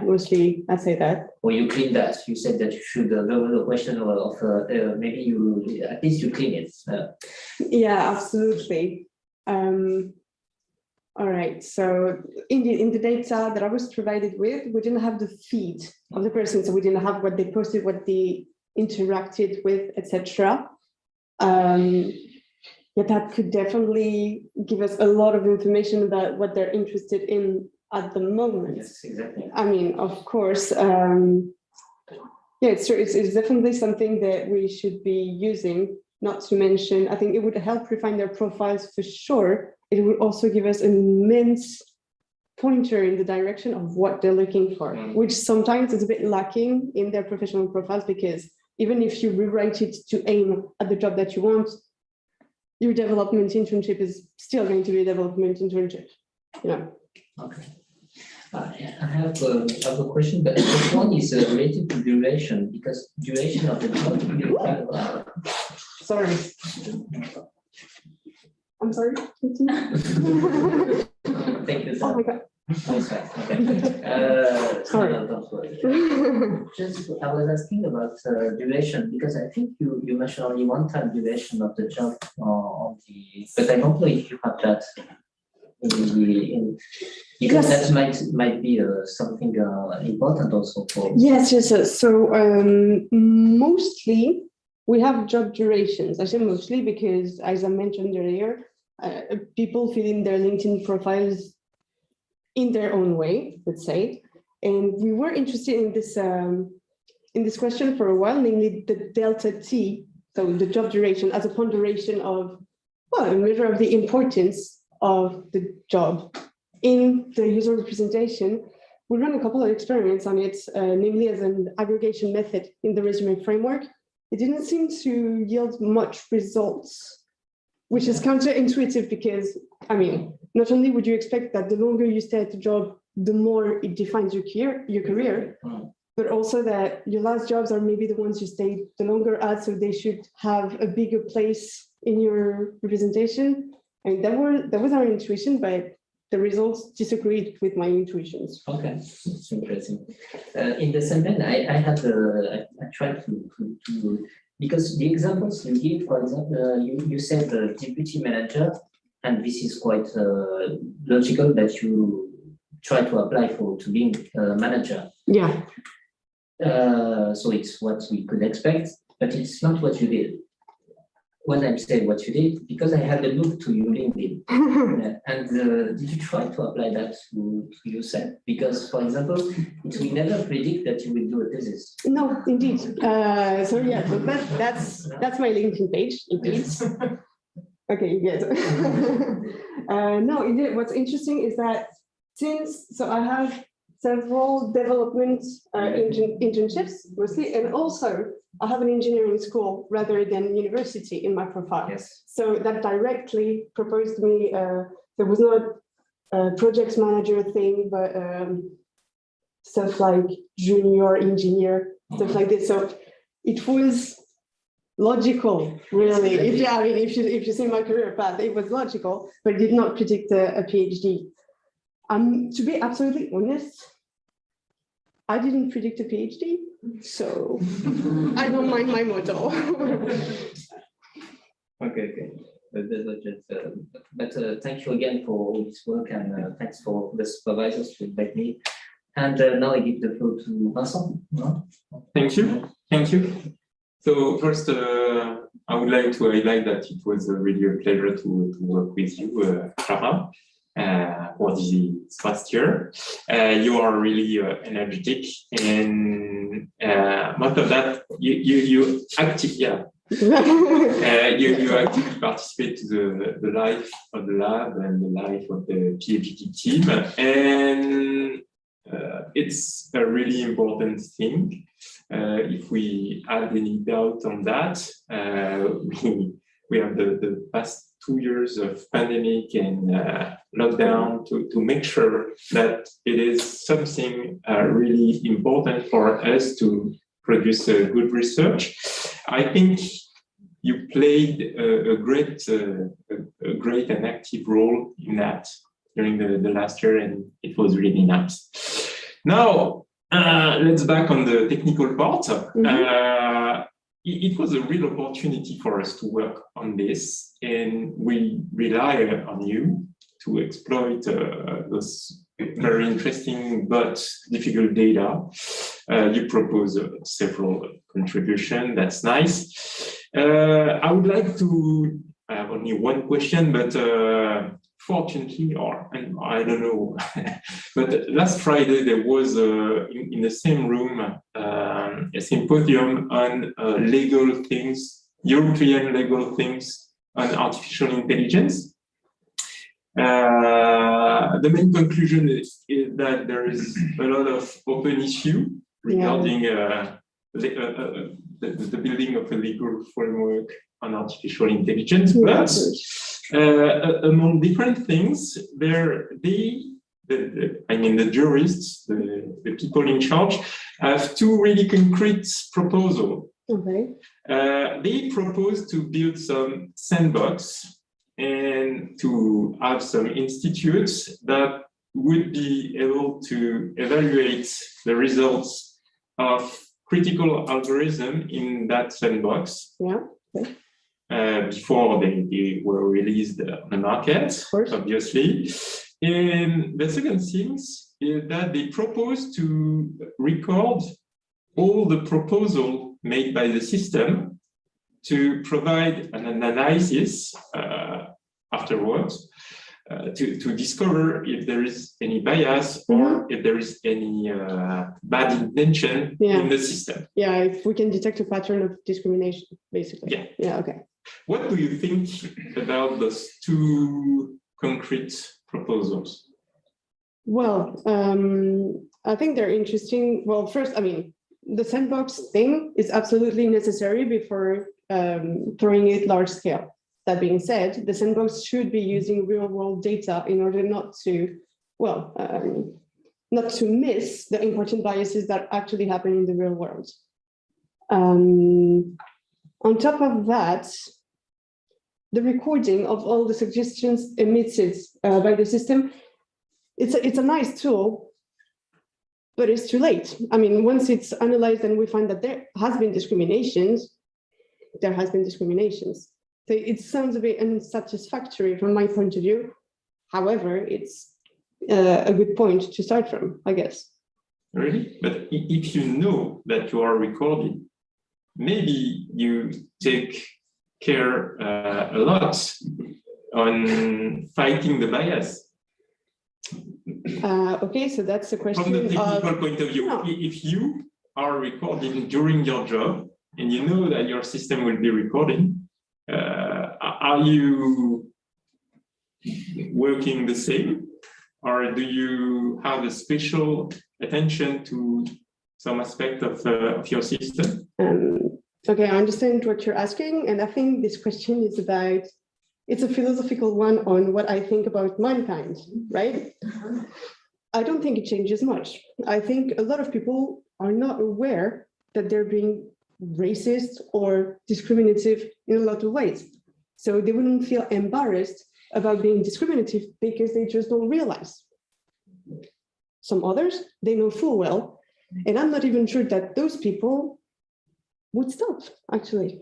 mostly I say that. Or you clean that. You said that you should the question of maybe you at least you clean it. Yeah, absolutely. All right. So in the data that I was provided with, we didn't have the feed of the person, so we didn't have what they posted, what they interacted with, etc. But that could definitely give us a lot of information about what they're interested in at the moment. Yes, exactly. I mean, of course, it's true. It's definitely something that we should be using, not to mention, I think it would help refine their profiles for sure. It would also give us an immense pointer in the direction of what they're looking for, which sometimes is a bit lacking in their professional profiles, because even if you rewrite it to aim at the job that you want, your development internship is still going to be a development internship, you know. Okay. I have a question, but this one is related to duration, because duration of the job. Sorry. I'm sorry. Thank you. Oh my God. That's right. Okay. Sorry. No, don't worry. Just, I was asking about duration, because I think you mentioned only one time duration of the job on the, but I don't know if you have that because Yes. that might be something important also for. Yes. So mostly we have job durations. I say mostly because, as I mentioned earlier, people fill in their LinkedIn profiles in their own way, let's say. And we were interested in this question for a while, namely the delta T, so the job duration as a ponderation of, well, a measure of the importance of the job. In the user representation, we ran a couple of experiments on it, namely as an aggregation method in the resume framework. It didn't seem to yield much results, which is counterintuitive because, I mean, not only would you expect that the longer you stay at the job, the more it defines your career, but also that your last jobs are maybe the ones you stay the longer at, so they should have a bigger place in your representation. And that was our intuition, but the results disagreed with my intuitions. Okay, that's interesting. In the same vein, I tried to because the examples you give, for example, you said the deputy manager, and this is quite logical that you try to apply to being a manager. Yeah. So it's what we could expect, but it's not what you did. When I'm saying what you did, because I had a look to your LinkedIn, and did you try to apply that to yourself? Because, for example, it will never predict that you will do a thesis. No, indeed. So yeah, so that's my LinkedIn page, indeed. Okay, good. No, indeed. What's interesting is that so I have several development internships mostly, and also I have an engineering school rather than university in my profile. Yes. So that directly proposed me, there was not a project manager thing, but stuff like junior engineer, stuff like this. So it was logical, really. If you see my career path, it was logical, but it did not predict a PhD. To be absolutely honest, I didn't predict a PhD, so I don't mind my motto. Okay. But thank you again for all this work, and thanks for the supervisors to invite me. And now I give the floor to Vincent. No? Thank you. So first, I would like to highlight that it was really a pleasure to work with you, Clara, for this past year. You are really energetic, and most of that you active, yeah. You actively participate to the life of the lab and the life of the PhD team, and it's a really important thing. If we have any doubt on that, we have the past 2 years of pandemic and lockdown to make sure that it is something really important for us to produce good research. I think you played a great and active role in that during the last year, and it was really nice. Now, let's back on the technical part. It was a real opportunity for us to work on this, and we rely on you to exploit those very interesting but difficult data. You propose several contributions. That's nice. I would like to have only one question, but fortunately, and I don't know, but last Friday there was in the same room a symposium on legal things, European legal things on artificial intelligence. The main conclusion is that there is a lot of open issue regarding the building of a legal framework on artificial intelligence, but among different things, they the jurists, the people in charge, have two really concrete proposals. Okay. They propose to build some sandbox and to have some institutes that would be able to evaluate the results of critical algorithm in that sandbox. Yeah. Okay. Before they were released on the market, obviously. And the second thing is that they propose to record all the proposals made by the system to provide an analysis afterwards to discover if there is any bias or if there is any bad intention in the system. Yeah, if we can detect a pattern of discrimination, basically. Yeah. Yeah, okay. What do you think about those two concrete proposals? Well, I think they're interesting. Well, first, I mean, the sandbox thing is absolutely necessary before throwing it large scale. That being said, the sandbox should be using real world data in order not to, well, not to miss the important biases that actually happen in the real world. On top of that, the recording of all the suggestions emitted by the system, it's a nice tool, but it's too late. I mean, once it's analyzed and we find that there has been discriminations, there has been discriminations. So it sounds a bit unsatisfactory from my point of view. However, it's a good point to start from, I guess. Really? But if you know that you are recording, maybe you take care a lot on fighting the bias. Okay, so that's a question. From the technical point of view, if you are recording during your job and you know that your system will be recording, are you working the same, or do you have a special attention to some aspect of your system? Okay, I understand what you're asking, and I think this question is about, it's a philosophical one on what I think about mankind, right? I don't think it changes much. I think a lot of people are not aware that they're being racist or discriminative in a lot of ways. So they wouldn't feel embarrassed about being discriminative because they just don't realize. Some others, they know full well, and I'm not even sure that those people would stop, actually.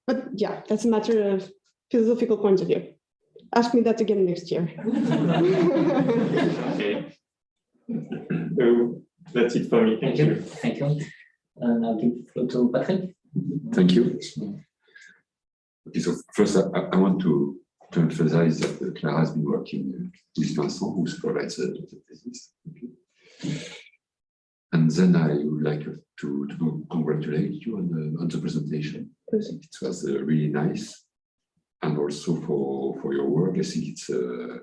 But yeah, that's a matter of philosophical point of view. Ask me that again next year. Okay. So that's it for me. Thank you. Thank you. And I'll give the floor to Patrick. Thank you. Okay, so first, I want to emphasize that Clara has been working with Vincent, who supervises the thesis. Okay. And then I would like to congratulate you on the presentation. I think it was really nice. And also for your work, I think it's well,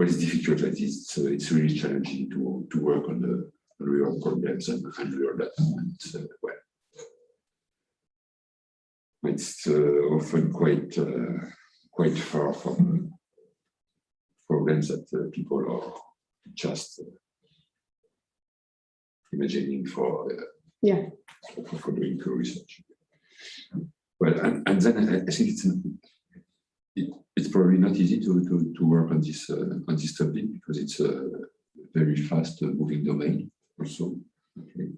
it's difficult. It's really challenging to work on the real problems and real data. And, well, it's often quite far from problems that people are just imagining for doing research. Well, and then I think it's probably not easy to work on this topic because it's a very fast moving domain also. Okay.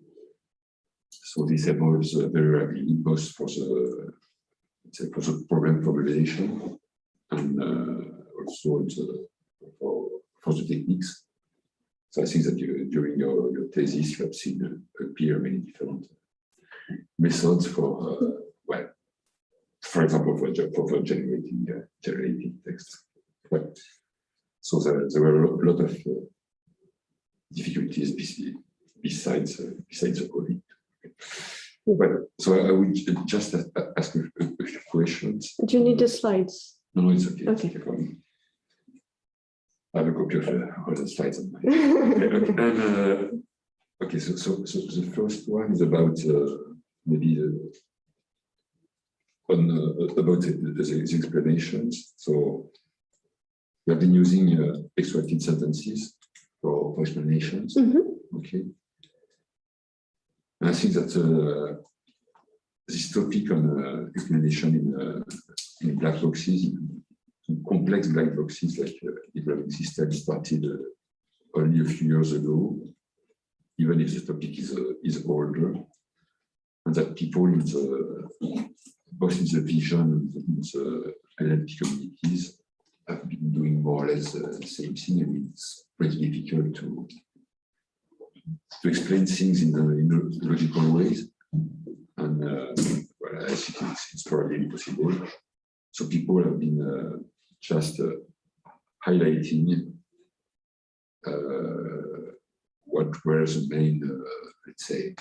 So this evolves very rapidly, both for the problem formulation and also for the techniques. So I think that during your thesis you have seen appear many different methods for well, for example, for generating text. Well, so there were a lot of difficulties besides the COVID. Well, so I would just ask a few questions. Do you need the slides? No, it's okay. Okay. It's okay for me. I have a copy of all the slides on mine. Okay, so the first one is about maybe about the explanations. So We have been using extracted sentences for explanations. Okay. And I think that this topic on explanation in black boxes, in complex black boxes like developing systems, started only a few years ago, even if the topic is older, and that people in both in the vision and in the NLP communities have been doing more or less the same thing, and it's pretty difficult to explain things in logical ways. And well, I think it's probably impossible. So people have been just highlighting what were the main, let's say,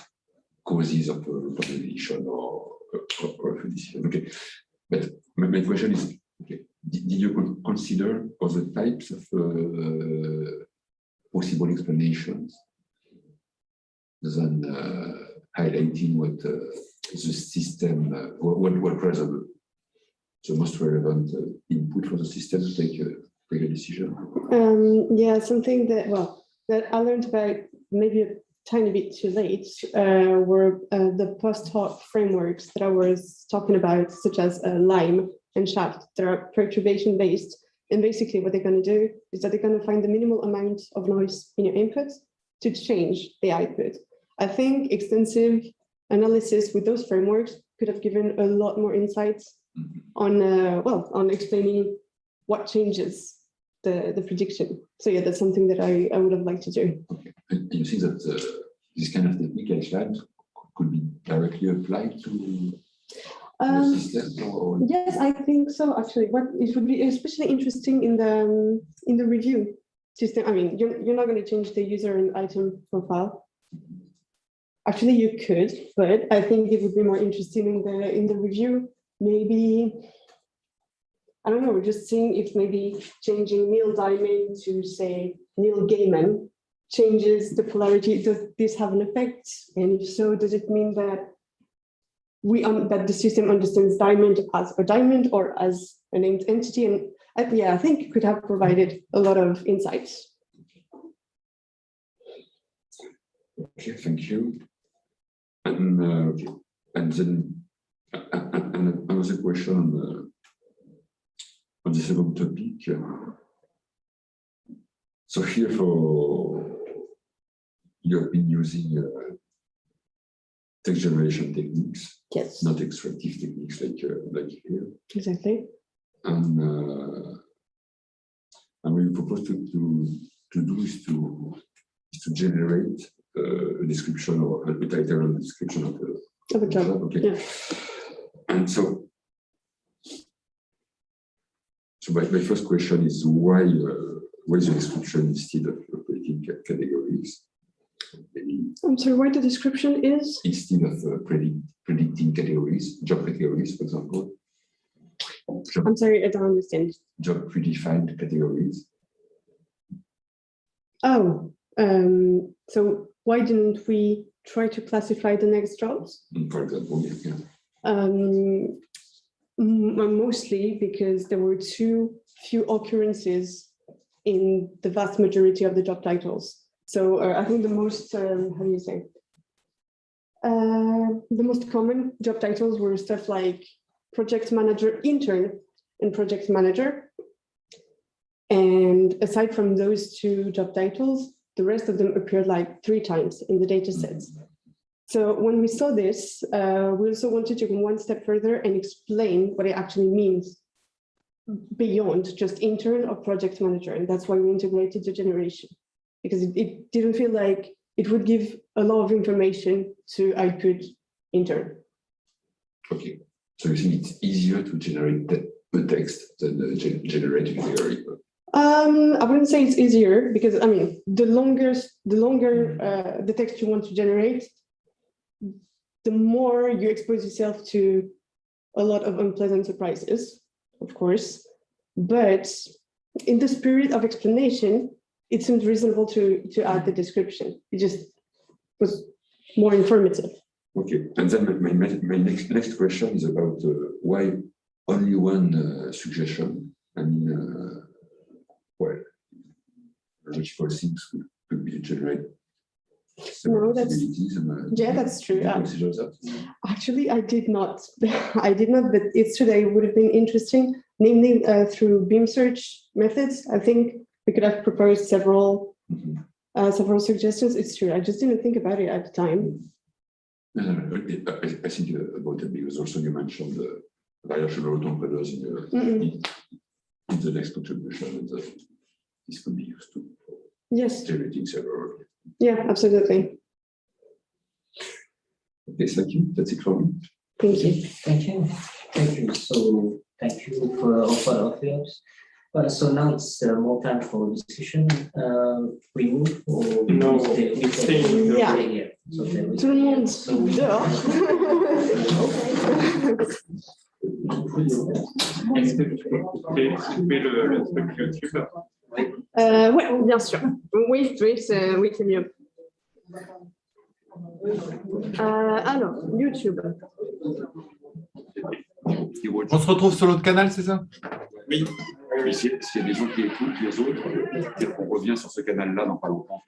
causes of contamination or of a decision. Okay, but my question is, okay, did you consider other types of possible explanations than highlighting what the system, what were the most relevant input for the system to take a decision? Yeah, something that I learned about maybe a tiny bit too late were the post-hoc frameworks that I was talking about, such as LIME and SHAFT, that are perturbation-based. And basically what they're going to do is that they're going to find the minimal amount of noise in your input to change the output. I think extensive analysis with those frameworks could have given a lot more insights on, on explaining what changes the prediction. So yeah, that's something that I would have liked to do. Okay. And you think that this kind of technique like that could be directly applied to the system? Or? Yes, I think so. Actually, what it would be especially interesting in the review system. I mean, you're not going to change the user and item profile. Actually, you could, but I think it would be more interesting in the review. Maybe, I don't know, we're just seeing if maybe changing Neil Diamond to say Neil Gaiman changes the polarity. Does this have an effect? And if so, does it mean that that the system understands diamond as a diamond or as a named entity? And yeah, I think it could have provided a lot of insights. Okay, thank you. And okay. And then another question on the second topic. So here you have been using text generation techniques, yes, not extractive techniques like here. Exactly. And what we propose to do is to generate a description or a title and description of a job. Okay. Yeah. And so my first question is why the description instead of creating categories? I'm sorry, why the description is? Instead of predicting categories, job categories, for example. I'm sorry, I don't understand. Job predefined categories. Oh, so why didn't we try to classify the next jobs? For example, yeah. Mostly because there were too few occurrences in the vast majority of the job titles. So I think the most, how do you say? The most common job titles were stuff like project manager intern and project manager. And aside from those two job titles, the rest of them appeared like 3 times in the data sets. So when we saw this, we also wanted to go one step further and explain what it actually means beyond just intern or project manager. And that's why we integrated the generation, because it didn't feel like it would give a lot of information to output intern. Okay, so you think it's easier to generate the text than generate a category? I wouldn't say it's easier, because I mean, the longer the text you want to generate, the more you expose yourself to a lot of unpleasant surprises, of course. But in the spirit of explanation, it seemed reasonable to add the description. It just was more informative. Okay, and then my next question is about why only one suggestion. I mean, logical things could be generate. No, that's yeah, that's true. Actually, I did not. I did not, but it's true that it would have been interesting, namely through beam search methods. I think we could have proposed several suggestions. It's true. I just didn't think about it at the time. I think about it because also you mentioned the variation road encoders in the next contribution, and this could be used to generating several. Yeah, absolutely. Okay, thank you. That's it for me. Thank you. Thank you. Thank you. So thank you for all of yours. So now it's more time for discussion. We move or No, we stay Yeah. here. So Tout le monde dehors. Est-ce que tu peux couper le truc YouTube? Oui, bien sûr. Oui, c'est mieux. Alors, YouTube. On se retrouve sur l'autre canal, c'est ça? Oui. S'il y a des gens qui écoutent les autres, on revient sur ce canal-là dans pas longtemps.